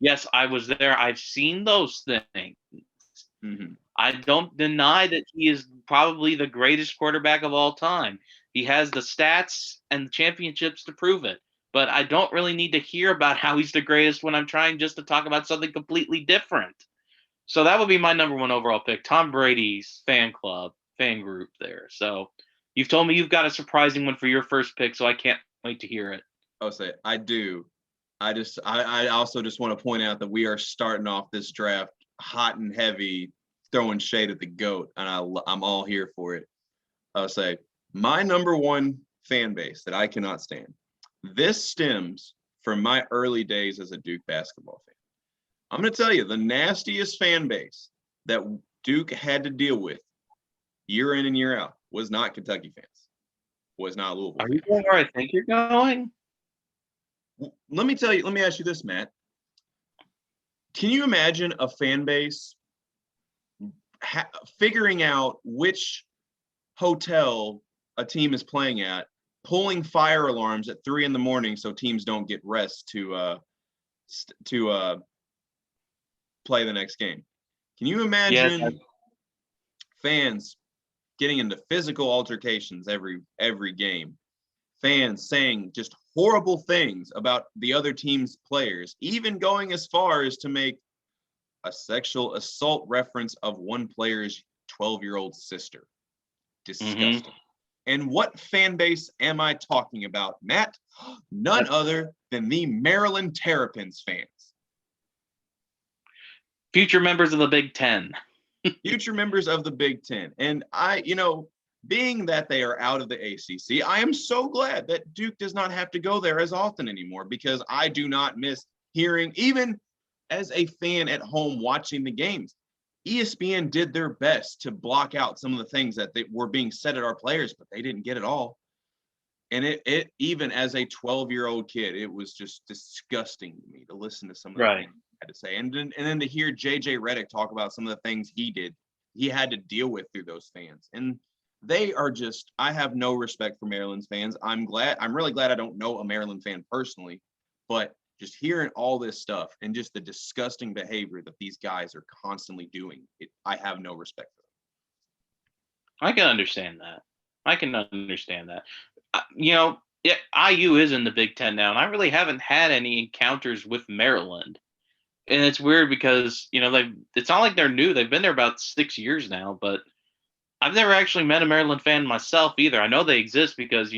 yes, I was there. I've seen those things. Mm-hmm. I don't deny that he is probably the greatest quarterback of all time. He has the stats and the championships to prove it. But I don't really need to hear about how he's the greatest when I'm trying just to talk about something completely different. So that would be my number 1 overall pick, Tom Brady's fan group there. So you've told me you've got a surprising one for your first pick, so I can't wait to hear it. I'll say I do. I also just want to point out that we are starting off this draft hot and heavy, throwing shade at the GOAT, and I'm all here for it. I'll say my number one fan base that I cannot stand. This stems from my early days as a Duke basketball fan. I'm going to tell you, the nastiest fan base that Duke had to deal with year in and year out was not Kentucky fans, was not Louisville Are fans. you going where I think you're going? Let me ask you this, Matt. Can you imagine a fan base figuring out which hotel a team is playing at, pulling fire alarms at 3 a.m. so teams don't get rest to play the next game? Can you imagine fans getting into physical altercations every game? Fans saying just horrible things about the other team's players, even going as far as to make a sexual assault reference of one player's 12-year-old sister. Disgusting. Mm-hmm. And what fan base am I talking about, Matt? None other than the Maryland Terrapins fans. Future members of the Big Ten. Future members of the Big Ten. And being that they are out of the ACC, I am so glad that Duke does not have to go there as often anymore, because I do not miss hearing, even as a fan at home watching the games, ESPN did their best to block out some of the things that were being said at our players, but they didn't get it all. And it even as a 12-year-old kid, it was just disgusting to me to listen to some of the things he had to say. And then to hear JJ Redick talk about some of the things he had to deal with through those fans. And they are just, I have no respect for Maryland's fans. I'm really glad I don't know a Maryland fan personally, but just hearing all this stuff and just the disgusting behavior that these guys are constantly doing, I have no respect for them. I can understand that. IU is in the Big Ten now, and I really haven't had any encounters with Maryland. And it's weird because, it's not like they're new. They've been there about 6 years now, but I've never actually met a Maryland fan myself either. I know they exist because,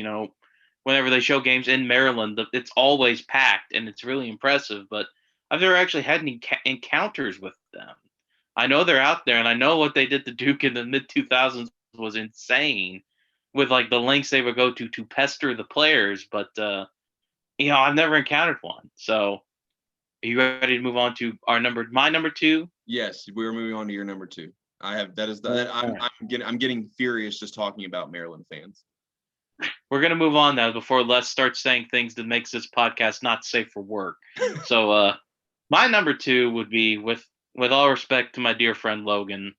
whenever they show games in Maryland, it's always packed and it's really impressive. But I've never actually had any encounters with them. I know they're out there, and I know what they did to Duke in the mid-2000s was insane with, the lengths they would go to pester the players. But, I've never encountered one. So are you ready to move on to my number two? Yes, we're moving on to your number two. I'm getting furious just talking about Maryland fans. We're going to move on now before Les starts saying things that makes this podcast not safe for work. So my number two would be, with all respect to my dear friend Logan,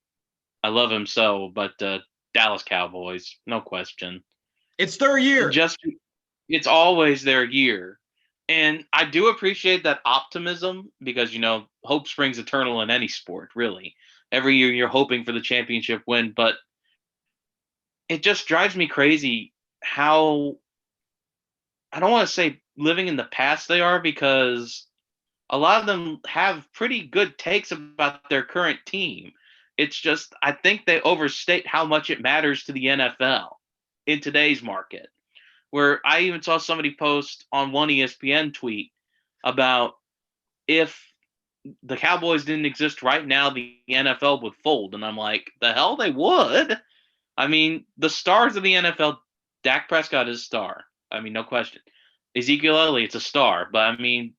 I love him so, but Dallas Cowboys, no question. It's their year. It's always their year. And I do appreciate that optimism because, hope springs eternal in any sport, really. Every year you're hoping for the championship win, but it just drives me crazy how, I don't want to say living in the past they are, because a lot of them have pretty good takes about their current team. It's just, I think they overstate how much it matters to the NFL in today's market. Where I even saw somebody post on one ESPN tweet about, if the Cowboys didn't exist right now, the NFL would fold. And I'm like, the hell they would? I mean, the stars of the NFL, Dak Prescott is a star. I mean, no question. Ezekiel Elliott's a star. But, I mean,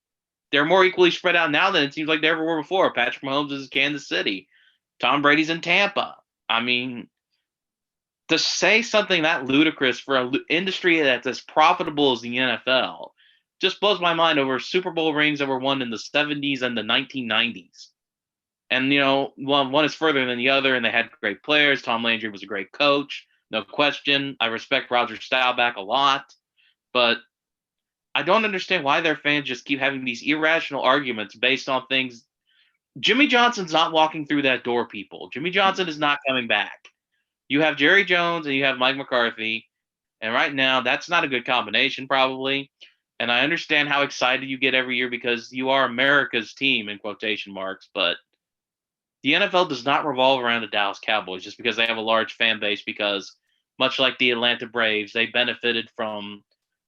they're more equally spread out now than it seems like they ever were before. Patrick Mahomes is in Kansas City. Tom Brady's in Tampa. I mean, to say something that ludicrous for an industry that's as profitable as the NFL just blows my mind, over Super Bowl rings that were won in the 70s and the 1990s. And, one is further than the other, and they had great players. Tom Landry was a great coach, no question. I respect Roger Staubach a lot, but I don't understand why their fans just keep having these irrational arguments based on things. Jimmy Johnson's not walking through that door, people. Jimmy Johnson is not coming back. You have Jerry Jones and you have Mike McCarthy, and right now that's not a good combination probably. And I understand how excited you get every year because you are America's team, in quotation marks, but the NFL does not revolve around the Dallas Cowboys just because they have a large fan base, because much like the Atlanta Braves, they benefited from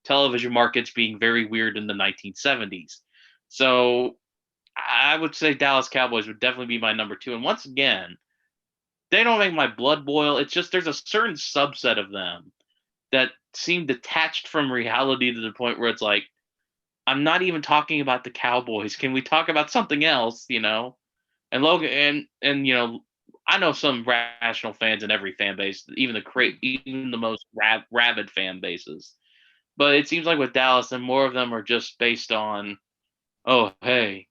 television markets being very weird in the 1970s. So I would say Dallas Cowboys would definitely be my number 2. And once again, they don't make my blood boil. It's just there's a certain subset of them that seem detached from reality to the point where it's like, I'm not even talking about the Cowboys. Can we talk about something else? And Logan and I know some rational fans in every fan base, even the most rabid fan bases. But it seems like with Dallas, and more of them are just based on, oh hey,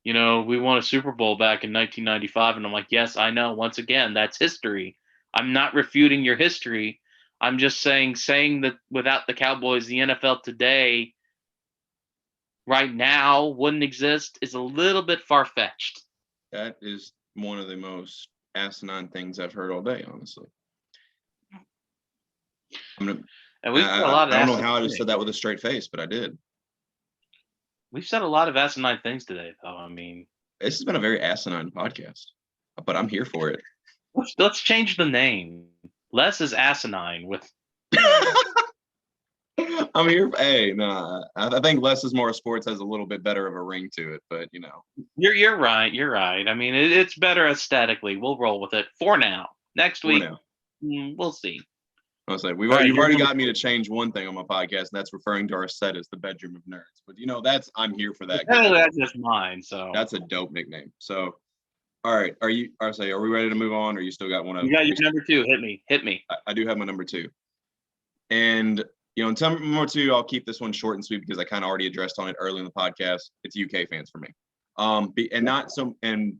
we won a Super Bowl back in 1995, and I'm like, yes, I know. Once again, that's history. I'm not refuting your history. I'm just saying that without the Cowboys, the NFL today, right now, wouldn't exist is a little bit far fetched. That is one of the most asinine things I've heard all day, honestly. And we've got a lot of I don't know how I just said that with a straight face, but I did. We've said a lot of asinine things today, though. I mean, this has been a very asinine podcast, but I'm here for it. Let's change the name. Less is asinine with. I'm here. Hey, no, I think Less is More Sports has a little bit better of a ring to it, but You're right. You're right. I mean, it's better aesthetically. We'll roll with it for now. Next week, we'll see. I was like, you've already got me to change one thing on my podcast, and that's referring to our set as the Bedroom of Nerds. But I'm here for that. That's just mine. So that's a dope nickname. So, all right, are we ready to move on, or you still got one of? You got your number 2. Hit me. I do have my number 2, and in terms of number 2, I'll keep this one short and sweet because I kind of already addressed on it early in the podcast. It's UK fans for me, and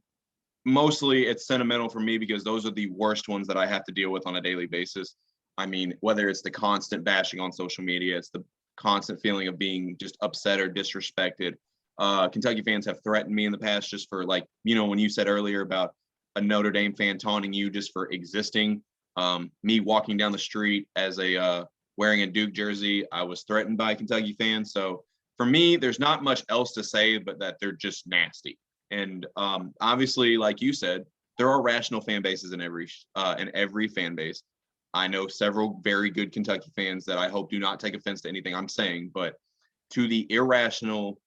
mostly it's sentimental for me because those are the worst ones that I have to deal with on a daily basis. I mean, whether it's the constant bashing on social media, it's the constant feeling of being just upset or disrespected. Kentucky fans have threatened me in the past just for when you said earlier about a Notre Dame fan taunting you just for existing. Me walking down the street as wearing a Duke jersey, I was threatened by Kentucky fans. So for me, there's not much else to say, but that they're just nasty. And obviously, like you said, there are rational fan bases in every fan base. I know several very good Kentucky fans that I hope do not take offense to anything I'm saying, but to the irrational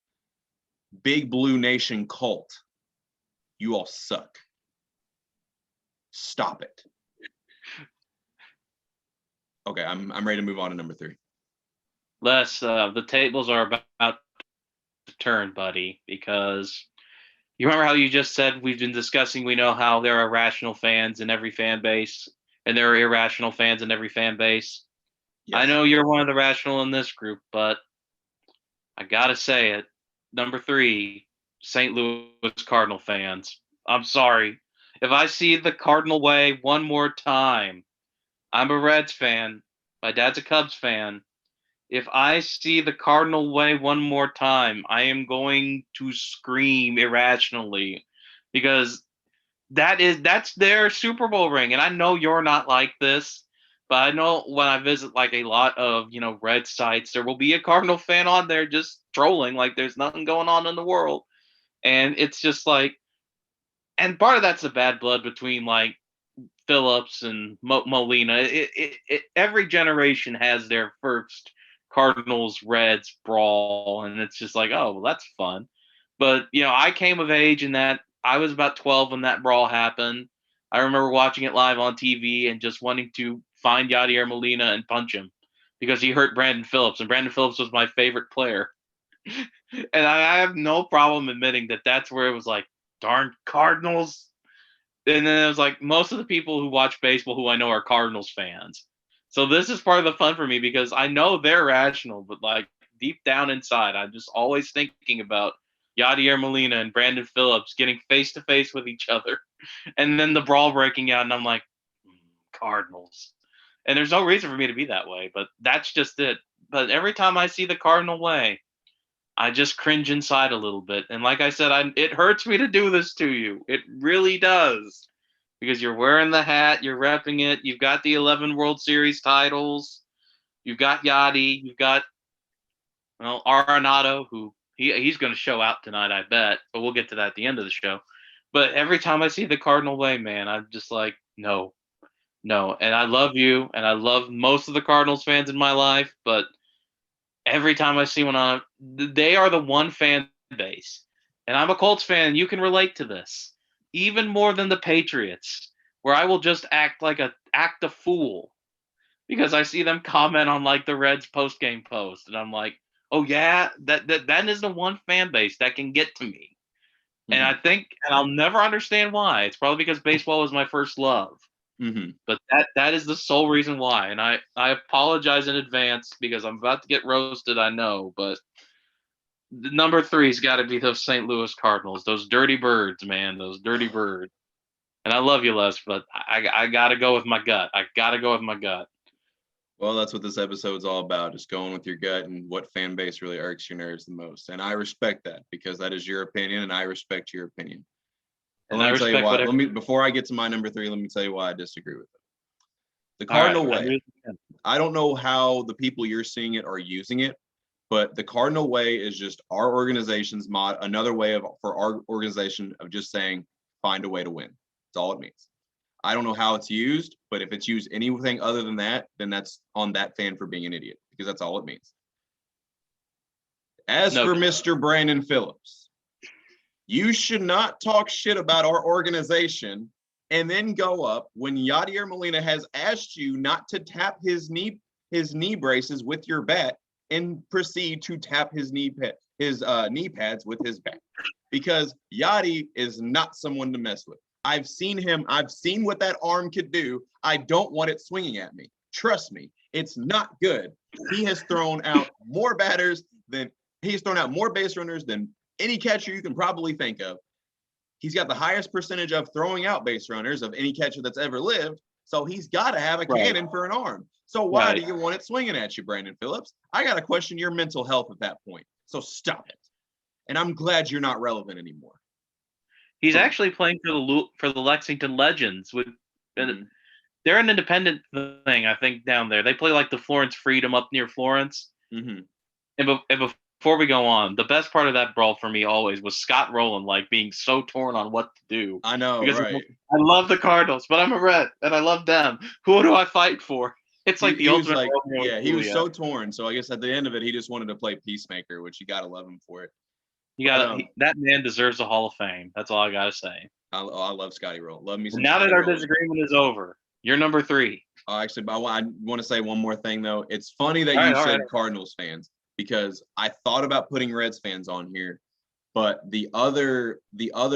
Big Blue Nation cult, you all suck. Stop it. Okay, I'm ready to move on to number 3. Les, the tables are about to turn, buddy, because you remember how you just said we've been discussing, we know how there are rational fans in every fan base, and there are irrational fans in every fan base. Yes. I know you're one of the rational in this group, but I gotta say it. Number 3, St. Louis Cardinal fans. I'm sorry. If I see the Cardinal way one more time, I'm a Reds fan. My dad's a Cubs fan. If I see the Cardinal way one more time, I am going to scream irrationally because that's their Super Bowl ring. And I know you're not like this, but I know when I visit like a lot of, Red sites, there will be a Cardinal fan on there just trolling like there's nothing going on in the world. And it's just like, and part of that's the bad blood between like Phillips and Molina. Every generation has their first Cardinals Reds brawl, and it's just like, oh, well, that's fun. But I came of age in that I was about 12 when that brawl happened. I remember watching it live on TV and just wanting to find Yadier Molina and punch him because he hurt Brandon Phillips, and Brandon Phillips was my favorite player. And I have no problem admitting that that's where it was like, darn Cardinals. And then it was like most of the people who watch baseball who I know are Cardinals fans. So this is part of the fun for me because I know they're rational, but like deep down inside, I'm just always thinking about Yadier Molina and Brandon Phillips getting face to face with each other. And then the brawl breaking out, and I'm like, Cardinals. And there's no reason for me to be that way, but that's just it. But every time I see the Cardinal way, I just cringe inside a little bit. And like I said, it hurts me to do this to you. It really does. Because you're wearing the hat, you're repping it, you've got the 11 World Series titles, you've got Yachty, you've got, Arenado, who he's going to show out tonight, I bet. But we'll get to that at the end of the show. But every time I see the Cardinal way, man, I'm just like, no. And I love you, and I love most of the Cardinals fans in my life, but every time I see one on, they are the one fan base. And I'm a Colts fan. You can relate to this, even more than the Patriots, where I will just act a fool because I see them comment on like the Reds post game post, and I'm like, oh yeah, that is the one fan base that can get to me. And I think, and I'll never understand why. It's probably because baseball was my first love. Mm-hmm. But that is the sole reason why. And I apologize in advance because I'm about to get roasted, I know, but the number three's got to be those St. Louis Cardinals, those dirty birds, man, those dirty birds. And I love you, Les, but I got to go with my gut. I got to go with my gut. Well, that's what this episode's all about, just going with your gut and what fan base really irks your nerves the most. And I respect that because that is your opinion, and I respect your opinion. And And I let me tell you respect why. whatever. Before I get to my number three, let me tell you why I disagree with it. The All right, Cardinal way. I don't know how the people you're seeing it are using it, but the Cardinal way is just our organization's another way for our organization of just saying, find a way to win. That's all it means. I don't know how it's used, but if it's used anything other than that, then that's on that fan for being an idiot because that's all it means. As for Mr. Brandon Phillips, you should not talk shit about our organization and then go up when Yadier Molina has asked you not to tap his knee braces with your bat and proceed to tap his knee pads with his bat, because Yadi is not someone to mess with. I've seen him. I've seen what that arm could do. I don't want it swinging at me. Trust me, it's not good. He has thrown out more base runners than any catcher you can probably think of. He's got the highest percentage of throwing out base runners of any catcher that's ever lived. So he's got to have a cannon for an arm. So why do you want it swinging at you, Brandon Phillips? I got to question your mental health at that point. So stop it. And I'm glad you're not relevant anymore. He's actually playing for the Lexington Legends. They're an independent thing, I think, down there. They play like the Florence Freedom up near Florence. Mm-hmm. And before we go on, the best part of that brawl for me always was Scott Rowland like being so torn on what to do. I know, because right? I love the Cardinals, but I'm a Red, and I love them. Who do I fight for? It's like the ultimate. He was so torn. So I guess at the end of it, he just wanted to play peacemaker, which you gotta love him for it. That man deserves a Hall of Fame. That's all I gotta say. I love Scotty Rowland. Love me some. Now Scotty that our Rowland. disagreement is over, you're number three. Actually, I want to say one more thing though. It's funny that you said Cardinals fans, because I thought about putting Reds fans on here, but the other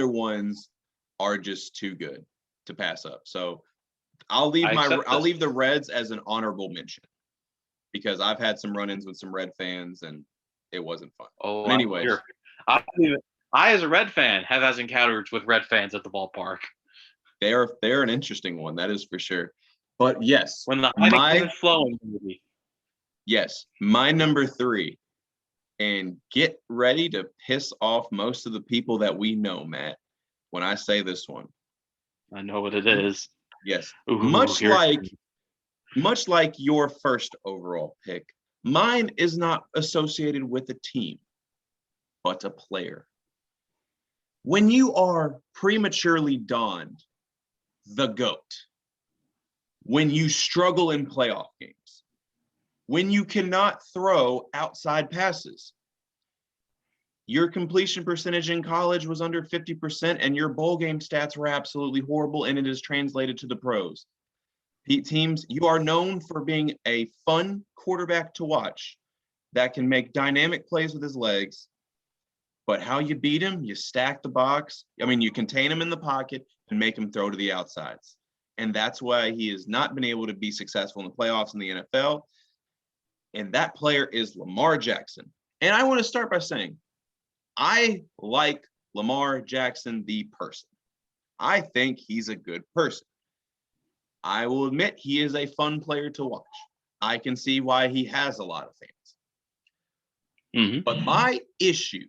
ones are just too good to pass up. So I'll leave the Reds as an honorable mention, because I've had some run-ins with some Red fans and it wasn't fun. Oh, but anyways, I as a Red fan have had encounters with Red fans at the ballpark. They're an interesting one, that is for sure. But yes, when the Heineken is flowing, yes, my number three, and get ready to piss off most of the people that we know, Matt, when I say this one. I know what it is. Yes. Ooh, much like your first overall pick, mine is not associated with a team, but a player. When you are prematurely donned the GOAT, when you struggle in playoff games, when you cannot throw outside passes, your completion percentage in college was under 50%, and your bowl game stats were absolutely horrible, and it is translated to the pros. Teams, you are known for being a fun quarterback to watch that can make dynamic plays with his legs, but how you beat him, you stack the box. I mean, you contain him in the pocket and make him throw to the outsides. And that's why he has not been able to be successful in the playoffs in the NFL. And that player is Lamar Jackson. And I want to start by saying, I like Lamar Jackson, the person. I think he's a good person. I will admit he is a fun player to watch. I can see why he has a lot of fans. Mm-hmm. But my issue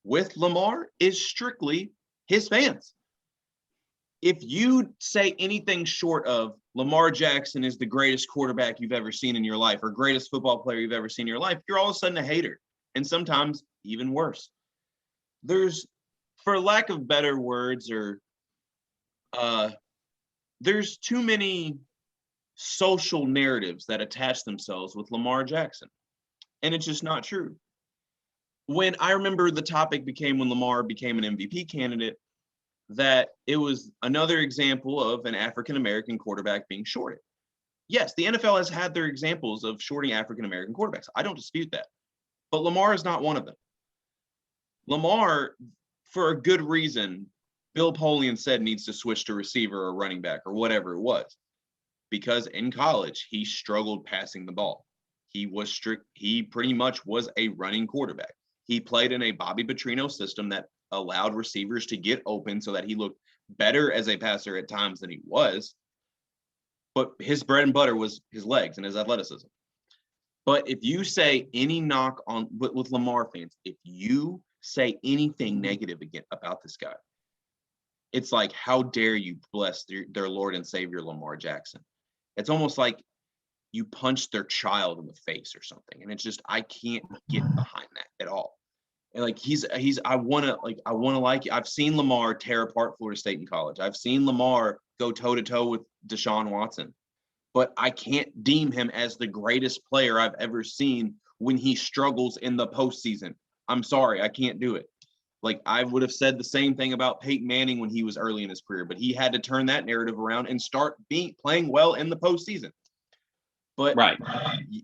with Lamar is strictly his fans. If you say anything short of Lamar Jackson is the greatest quarterback you've ever seen in your life or greatest football player you've ever seen in your life, you're all of a sudden a hater, and sometimes even worse. There's, for lack of better words, there's too many social narratives that attach themselves with Lamar Jackson. And it's just not true. When I remember the topic became when Lamar became an MVP candidate, that it was another example of an African-American quarterback being shorted. Yes, the NFL has had their examples of shorting African-American quarterbacks. I don't dispute that. But Lamar is not one of them. Lamar, for a good reason, Bill Polian said needs to switch to receiver or running back or whatever it was. Because in college, he struggled passing the ball. He pretty much was a running quarterback. He played in a Bobby Petrino system that allowed receivers to get open so that he looked better as a passer at times than he was. But his bread and butter was his legs and his athleticism. But if you say any knock on with Lamar fans, if you say anything negative again about this guy, it's like, how dare you bless their Lord and Savior Lamar Jackson? It's almost like you punched their child in the face or something. And it's just, I can't get behind that at all. And like I want to I've seen Lamar tear apart Florida State in college. I've seen Lamar go toe to toe with Deshaun Watson, but I can't deem him as the greatest player I've ever seen when he struggles in the postseason. I'm sorry, I can't do it. Like, I would have said the same thing about Peyton Manning when he was early in his career, but he had to turn that narrative around and start playing well in the postseason. But Right.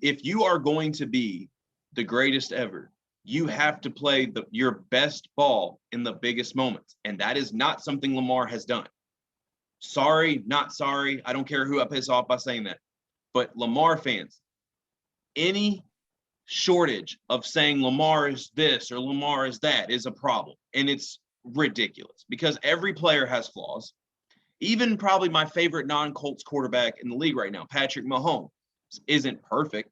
If you are going to be the greatest ever, you have to play your best ball in the biggest moments. And that is not something Lamar has done. Sorry, not sorry. I don't care who I piss off by saying that. But Lamar fans, any shortage of saying Lamar is this or Lamar is that is a problem. And it's ridiculous because every player has flaws. Even probably my favorite non-Colts quarterback in the league right now, Patrick Mahomes, isn't perfect.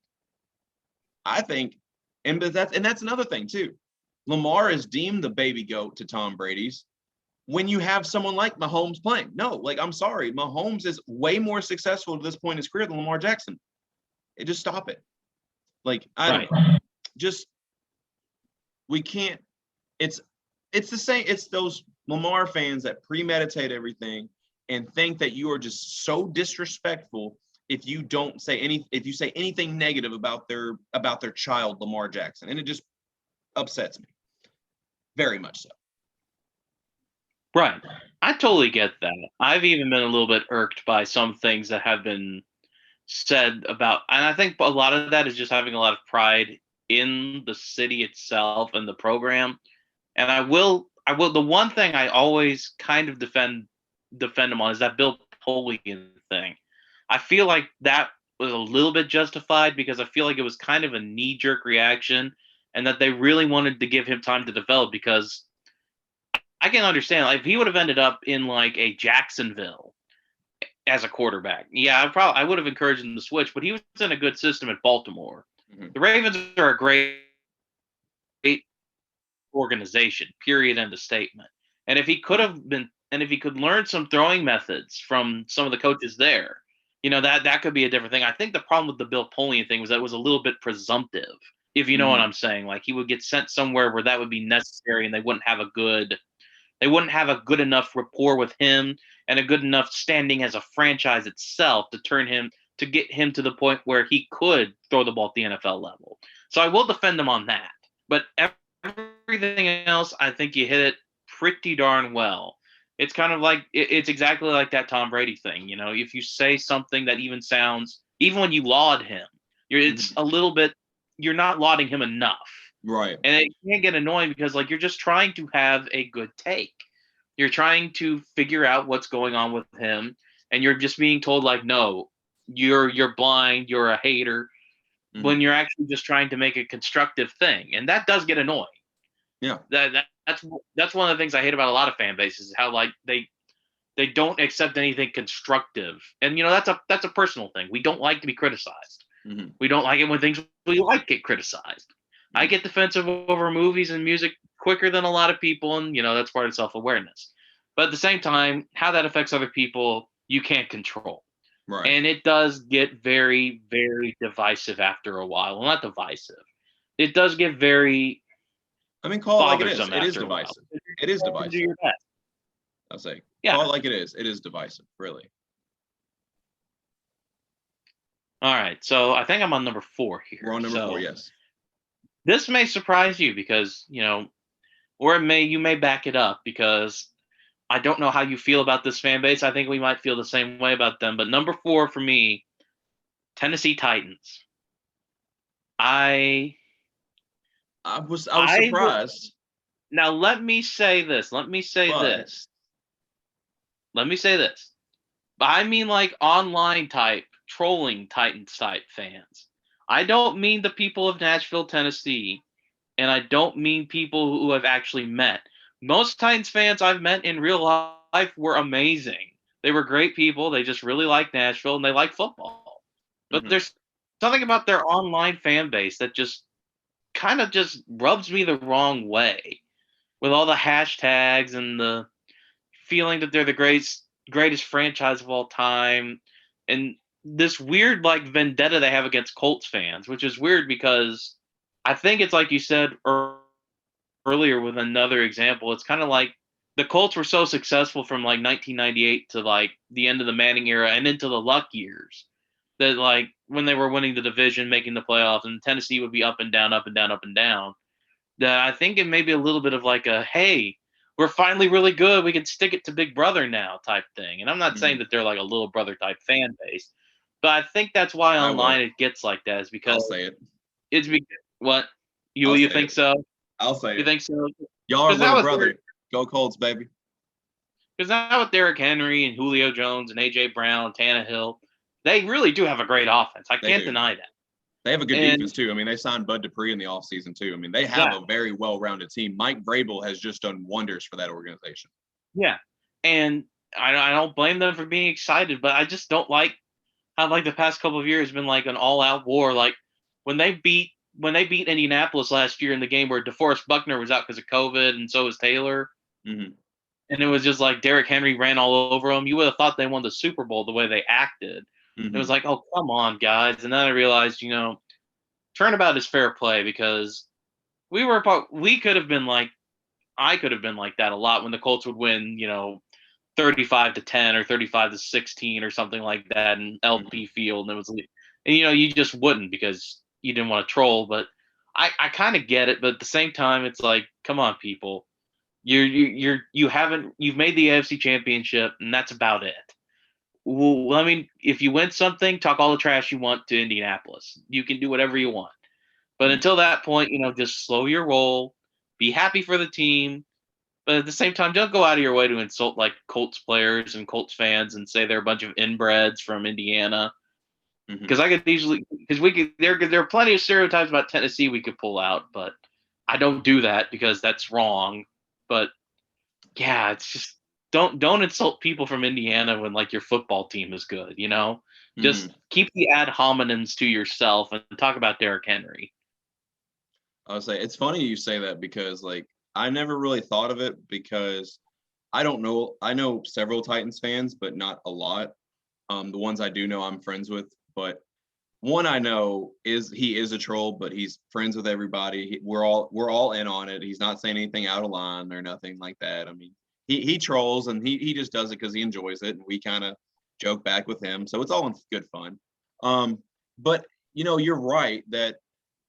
I think, and that's another thing too. Lamar is deemed the baby goat to Tom Brady's when you have someone like Mahomes playing. No, like, I'm sorry, Mahomes is way more successful to this point in his career than Lamar Jackson. Just stop it. Like, we can't, it's the same. It's those Lamar fans that premeditate everything and think that you are just so disrespectful if you say anything negative about their child, Lamar Jackson. And it just upsets me very much so. Right. I totally get that. I've even been a little bit irked by some things that have been said about, and I think a lot of that is just having a lot of pride in the city itself and the program. And I will, the one thing I always kind of defend him on is that Bill Polian thing. I feel like that was a little bit justified because I feel like it was kind of a knee-jerk reaction and that they really wanted to give him time to develop, because I can understand, like, if he would have ended up in like a Jacksonville as a quarterback, yeah, I would have encouraged him to switch, but he was in a good system at Baltimore. Mm-hmm. The Ravens are a great organization, period, end of statement. And if he could learn some throwing methods from some of the coaches there, that could be a different thing. I think the problem with the Bill Polian thing was that it was a little bit presumptive, if you know what I'm saying. Like, he would get sent somewhere where that would be necessary and they wouldn't have a good enough rapport with him and a good enough standing as a franchise itself to get him to the point where he could throw the ball at the NFL level. So I will defend him on that. But everything else, I think you hit it pretty darn well. It's kind of like, it's exactly like that Tom Brady thing. If you say something that even when you laud him, it's a little bit, you're not lauding him enough. Right. And it can get annoying because, like, you're just trying to have a good take. You're trying to figure out what's going on with him, and you're just being told, like, no, you're blind, you're a hater, when you're actually just trying to make a constructive thing. And that does get annoying. Yeah. That's one of the things I hate about a lot of fan bases, is how, like, they don't accept anything constructive. And that's a personal thing. We don't like to be criticized. Mm-hmm. We don't like it when things we like get criticized. I get defensive over movies and music quicker than a lot of people, and that's part of self-awareness. But at the same time, how that affects other people, you can't control. Right. And it does get very, very divisive after a while. Well, not divisive. It does get very call it like it is. It is divisive. It is divisive. I'll say. Yeah. Call it like it is. It is divisive, really. All right. So I think I'm on number 4 here. We're on number 4, yes. this may surprise you because, or you may back it up because I don't know how you feel about this fan base. I think we might feel the same way about them. But number 4 for me, Tennessee Titans. I I was I will surprised, now let me say this. Let me say but this. Let me say this. I mean like online type, trolling Titans type fans. I don't mean the people of Nashville, Tennessee, and I don't mean people who have actually met. Most Titans fans I've met in real life were amazing. They were great people. They just really like Nashville and they like football. But mhm. there's something about their online fan base that just kind of just rubs me the wrong way with all the hashtags and the feeling that they're the greatest franchise of all time and this weird like vendetta they have against Colts fans, which is weird because I think it's like you said earlier with another example. It's kind of like the Colts were so successful from like 1998 to like the end of the Manning era and into the Luck years that like when they were winning the division, making the playoffs, and Tennessee would be up and down, up and down, up and down. That I think it may be a little bit of like a hey, we're finally really good. We can stick it to Big Brother now type thing. And I'm not saying Mhm. that they're like a little brother type fan base, but I think that's why I online will. it gets like that is I'll because say it. it's what you I'll you say think it. so? I'll say You it. think so? Y'all are Because now little with brother. Go Colts, baby. Derrick Henry and Julio Jones and AJ Brown, Tannehill, they really do have a great offense. I They can't do. deny that. They have a good And defense too. I mean, they signed Bud Dupree in the offseason too. I mean, they have a exactly, very well-rounded team. Mike Vrabel has just done wonders for that organization. yeah. And I don't blame them for being excited, but I just don't like how like the past couple of years been like an all-out war. Like when they beat Indianapolis last year in the game where DeForest Buckner was out because of COVID and so was Taylor, Hmm. and it was just like Derrick Henry ran all over them. You would have thought they won the Super Bowl the way they acted. It was Hmm. like, oh come on, guys. And then I realized, turnabout is fair play because we could have been like I could have been like that a lot when the Colts would win, 35-10 or 35-16 or something like that in Hmm. LP Field, and it was, and you just wouldn't because you didn't want to troll. But I kind of get it, but at the same time, it's like, come on, people, you've made the AFC Championship, and that's about it. Well, I mean, if you win something, talk all the trash you want to Indianapolis. You can do whatever you want. But Hmm. until that point, just slow your roll, be happy for the team, but at the same time, don't go out of your way to insult like Colts players and Colts fans and say they're a bunch of inbreds from Indiana. Hmm. Because I could easily, because we could, there are plenty of stereotypes about Tennessee we could pull out, but I don't do that because that's wrong. But yeah, it's just don't insult people from Indiana when like your football team is good. Hmm. Just keep the ad hominems to yourself and talk about Derrick Henry. I would say it's funny you say that because like I never really thought of it because I don't know. I know several Titans fans, but not a lot. The ones I do know, I'm friends with, but one I know is he is a troll, but he's friends with everybody. We're all in on it. He's not saying anything out of line or nothing like that. I mean, he trolls and he just does it because he enjoys it, and we kind of joke back with him. So it's all in good fun. But you're right that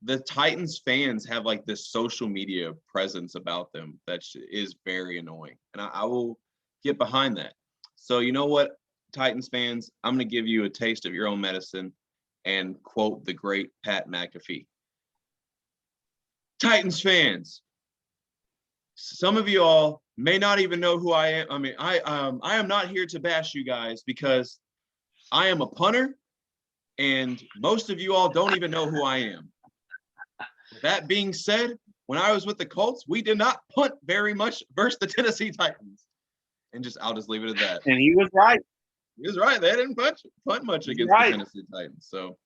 the Titans fans have like this social media presence about them that is very annoying, and I will get behind that. So you know what, Titans fans, I'm going to give you a taste of your own medicine and quote the great Pat McAfee. Titans fans, some of you all may not even know who I am. I mean, I am not here to bash you guys because I am a punter, and most of you all don't even know who I am. That being said, when I was with the Colts, we did not punt very much versus the Tennessee Titans. And I'll just leave it at that. And he was right. He was right. They didn't punt much He's against the right. Tennessee Titans. So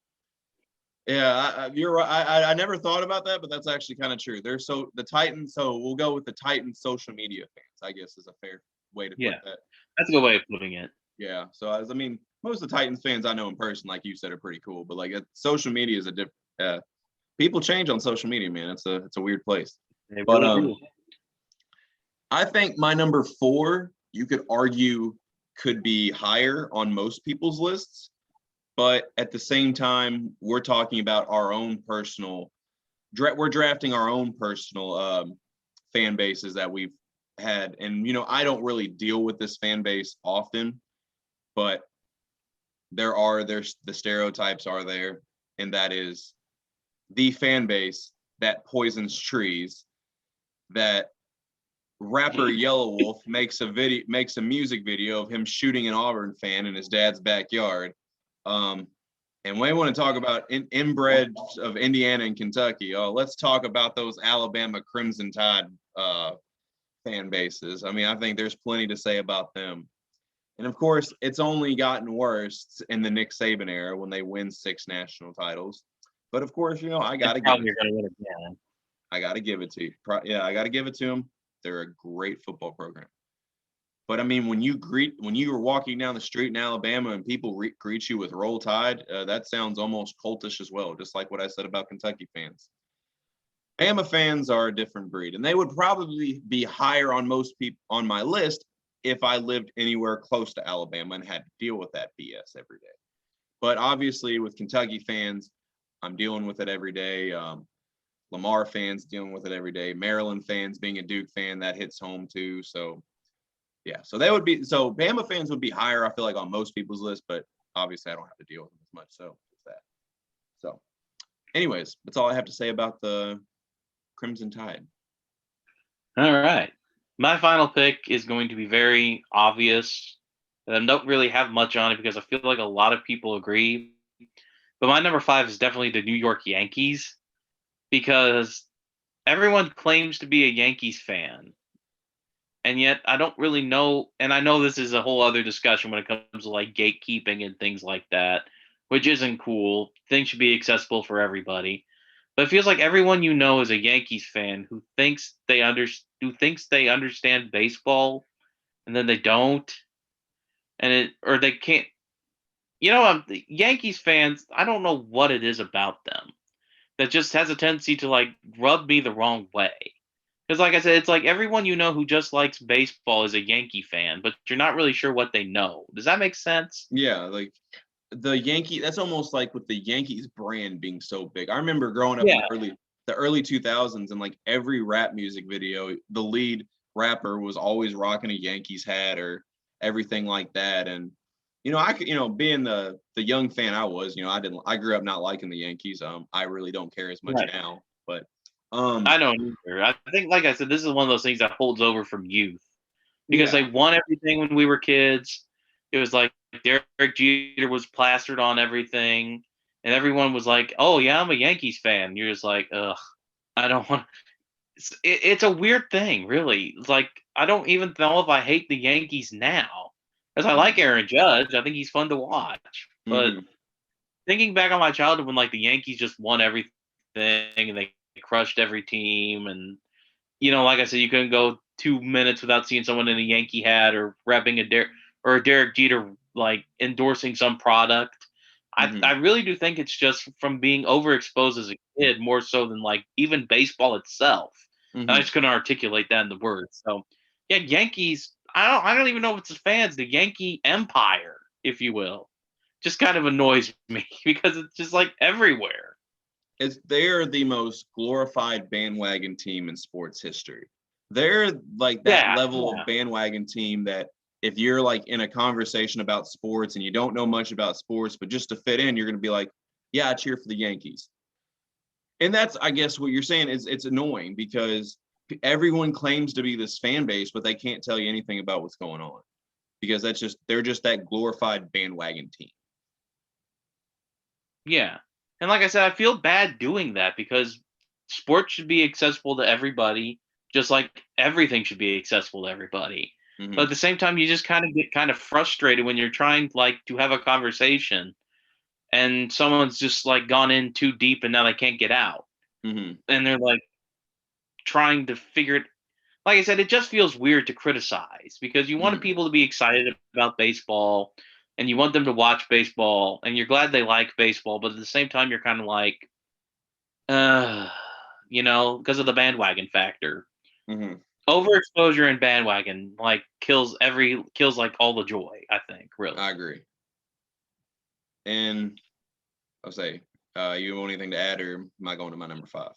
yeah, you're right. I never thought about that, but that's actually kind of true. The Titans. So we'll go with the Titans social media fans, I guess, is a fair way to put Yeah, that. that's a good way of putting it. Yeah. So I mean, most of the Titans fans I know in person, like you said, are pretty cool. But like social media is a different. People change on social media, man. It's a weird place. They But really do. I think my number 4, you could argue, could be higher on most people's lists. But at the same time, we're talking about our own personal we're drafting our own personal fan bases that we've had. And, I don't really deal with this fan base often, but there's the stereotypes are there. And that is the fan base that poisons trees, that rapper Yellow Wolf makes a music video of him shooting an Auburn fan in his dad's backyard. And we want to talk about inbred of Indiana and Kentucky. Oh, let's talk about those Alabama Crimson Tide fan bases. I mean, I think there's plenty to say about them. And of course, it's only gotten worse in the Nick Saban era when they win 6 national titles. But of course, I got to give it. I got to give it to you. I got to give it to them. They're a great football program. But I mean, when you were walking down the street in Alabama and people greet you with Roll Tide, that sounds almost cultish as well, just like what I said about Kentucky fans. Bama fans are a different breed, and they would probably be higher on most people on my list if I lived anywhere close to Alabama and had to deal with that BS every day. But obviously, with Kentucky fans, I'm dealing with it every day. Lamar fans dealing with it every day. Maryland fans, being a Duke fan, that hits home too. So, yeah. So Bama fans would be higher, I feel like, on most people's list, but obviously I don't have to deal with them as much. So, it's that. So, anyways, that's all I have to say about the Crimson Tide. All right. My final pick is going to be very obvious. And I don't really have much on it because I feel like a lot of people agree. But my number 5 is definitely the New York Yankees, because everyone claims to be a Yankees fan. And yet I don't really know. And I know this is a whole other discussion when it comes to like gatekeeping and things like that, which isn't cool. Things should be accessible for everybody. But it feels like everyone is a Yankees fan who thinks they understand baseball, and then they don't, or they can't. The Yankees fans, I don't know what it is about them that just has a tendency to like rub me the wrong way. Because, like I said, it's like everyone who just likes baseball is a Yankee fan, but you're not really sure what they know. Does that make sense? Yeah, like that's almost like with the Yankees brand being so big. I remember growing up in the early 2000s, and like every rap music video, the lead rapper was always rocking a Yankees hat or everything like that. And I could, being the young fan I was, I grew up not liking the Yankees. I really don't care as much now, but I don't either. I think, like I said, this is one of those things that holds over from youth, because they won everything when we were kids. It was like Derek Jeter was plastered on everything, and everyone was like, "Oh yeah, I'm a Yankees fan." You're just like, "Ugh, I don't want." It's a weird thing, really. It's like I don't even know if I hate the Yankees now, because I like Aaron Judge. I think he's fun to watch. But thinking back on my childhood when like the Yankees just won everything and they crushed every team, and like I said, you couldn't go 2 minutes without seeing someone in a Yankee hat or repping a Derek Jeter like endorsing some product. I really do think it's just from being overexposed as a kid more so than like even baseball itself. I just couldn't articulate that in the words. So yeah, Yankees. I don't even know if it's the fans. The Yankee Empire, if you will, just kind of annoys me because it's just like everywhere. They're the most glorified bandwagon team in sports history. They're like that level of bandwagon team that if you're like in a conversation about sports and you don't know much about sports, but just to fit in, you're going to be like, yeah, I cheer for the Yankees. And that's, I guess, what you're saying is it's annoying because everyone claims to be this fan base, but they can't tell you anything about what's going on because they're just that glorified bandwagon team. Yeah. And like I said, I feel bad doing that because sports should be accessible to everybody, just like everything should be accessible to everybody. But at the same time, you just kind of get kind of frustrated when you're trying like to have a conversation and someone's just like gone in too deep and now they can't get out. And they're like trying to figure it. Like I said, it just feels weird to criticize because you want people to be excited about baseball and you want them to watch baseball and you're glad they like baseball, but at the same time, you're kind of like, because of the bandwagon factor. Overexposure and bandwagon like kills like all the joy, I think, really. I agree. And I'll say, you have anything to add, or am I going to my number 5?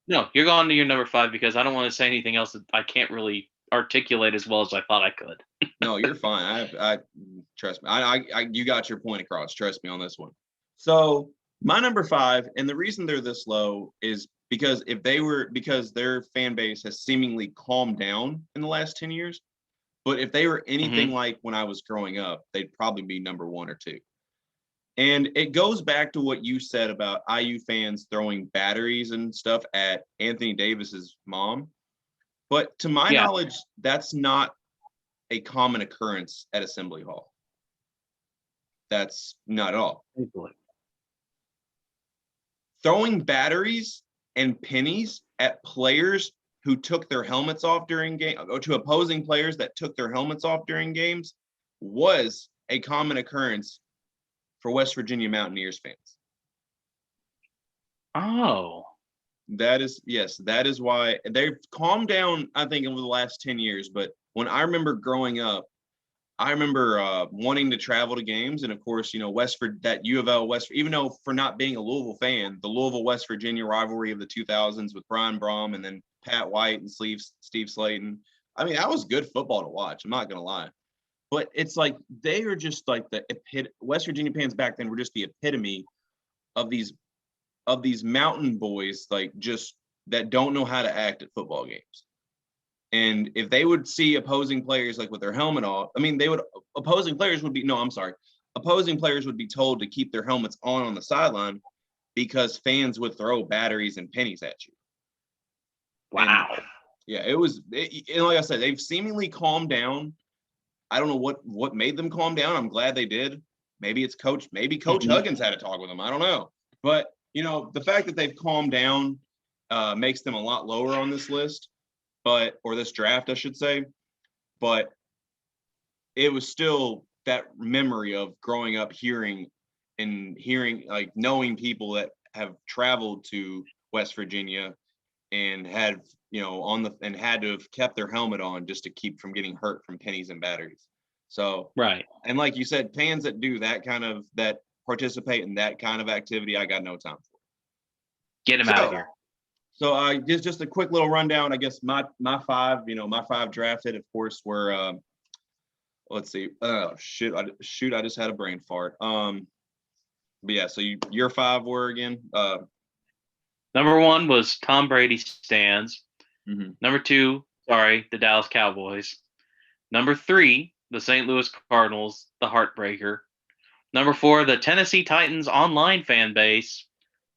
No, you're going to your number 5 because I don't want to say anything else that I can't really articulate as well as I thought I could. No, you're fine. I trust me. You got your point across. Trust me on this one. So my number 5, and the reason they're this low is because because their fan base has seemingly calmed down in the last 10 years. But if they were anything Mhm. like when I was growing up, they'd probably be number 1 or 2. And it goes back to what you said about IU fans throwing batteries and stuff at Anthony Davis's mom. But to my Yeah. knowledge, that's not a common occurrence at Assembly Hall. That's not at all. Thankfully. Throwing batteries and pennies at players who took their helmets off during game, or to opposing players that took their helmets off during games, was a common occurrence for West Virginia Mountaineers fans. Oh. That is why they've calmed down, I think, over the last 10 years. But when I remember growing up, I remember wanting to travel to games. And of course, that U of L, even though for not being a Louisville fan, the Louisville West Virginia rivalry of the 2000s with Brian Brom and then Pat White and Steve Slayton. I mean, that was good football to watch. I'm not going to lie. But it's like they are just like West Virginia fans back then were just the epitome of these mountain boys, like just that don't know how to act at football games. And if they would see opposing players like with their helmet off, opposing players would be told to keep their helmets on the sideline because fans would throw batteries and pennies at you. Wow. And yeah, and like I said, they've seemingly calmed down. I don't know what made them calm down. I'm glad they did. Maybe it's Coach Huggins had a talk with them. I don't know. But, the fact that they've calmed down makes them a lot lower on this list, or this draft, I should say. But it was still that memory of growing up hearing, like knowing people that have traveled to West Virginia and had to have kept their helmet on just to keep from getting hurt from pennies and batteries. So, Right. and like you said, fans that do that participate in that kind of activity, I got no time for. Get him out of here. So just a quick little rundown. I guess my 5, my 5 drafted, of course, were let's see. I just had a brain fart. But yeah, so your 5 were again. Number 1 was Tom Brady stands. Mm-hmm. Number 2, the Dallas Cowboys. Number 3, the St. Louis Cardinals, the Heartbreaker. Number 4, the Tennessee Titans online fan base.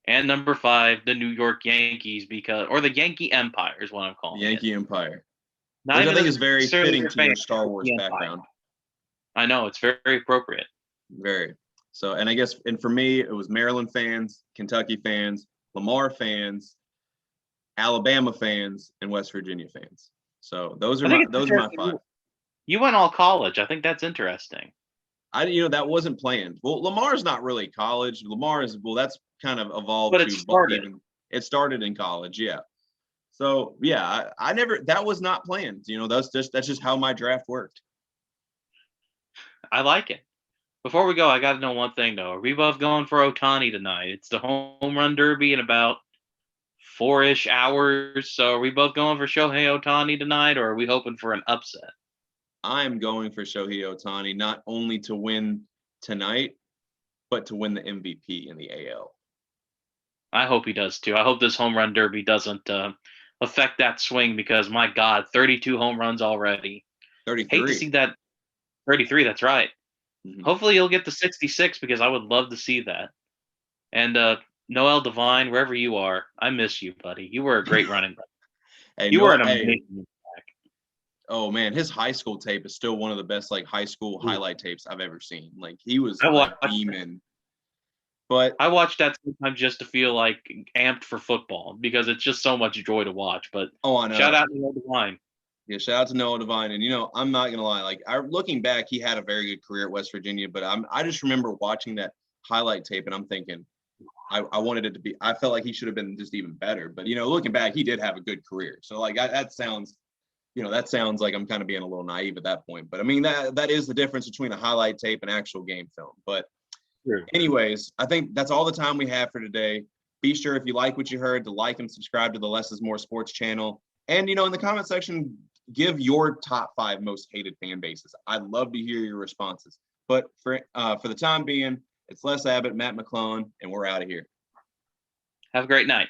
And number 5, the New York Yankees, or the Yankee Empire is what I'm calling it. Yankee Empire. Which I think is very fitting to your Star Wars background. I know, it's very, very appropriate. Very. So, and I guess, and for me, it was Maryland fans, Kentucky fans, Lamar fans, Alabama fans, and West Virginia fans. So those are my 5. You went all college. I think that's interesting. That wasn't planned. Well, Lamar's not really college. That's kind of evolved. But it started in college, yeah. So yeah, that was not planned. That's just how my draft worked. I like it. Before we go, I got to know one thing though. Are we both going for Ohtani tonight? It's the home run derby in about 4-ish hours. So are we both going for Shohei Ohtani tonight, or are we hoping for an upset? I'm going for Shohei Ohtani, not only to win tonight, but to win the MVP in the AL. I hope he does too. I hope this home run derby doesn't affect that swing because, my God, 32 home runs already. 33. Hate to see that. 33, that's right. Mm-hmm. Hopefully he'll get to 66 because I would love to see that. And Noel Devine, wherever you are, I miss you, buddy. You were a great running back. Hey, you were an amazing back. Oh, man, his high school tape is still one of the best high school highlight tapes I've ever seen. He was a demon. But I watched that sometimes just to feel amped for football because it's just so much joy to watch. But I know. Shout out to Noel Devine. Yeah, shout out to Noah Devine. And, I'm not going to lie. Looking back, he had a very good career at West Virginia. But I just remember watching that highlight tape, and I'm thinking I wanted it to be – I felt like he should have been just even better. But, looking back, he did have a good career. So, that sounds – that sounds like I'm kind of being a little naive at that point. But, I mean, that is the difference between a highlight tape and actual game film. But – Anyways, I think that's all the time we have for today. Be sure, if you like what you heard, to like and subscribe to the Less is More Sports channel. And, in the comment section, give your top 5 most hated fan bases. I'd love to hear your responses. But for the time being, it's Les Abbott, Matt McClellan, and we're out of here. Have a great night.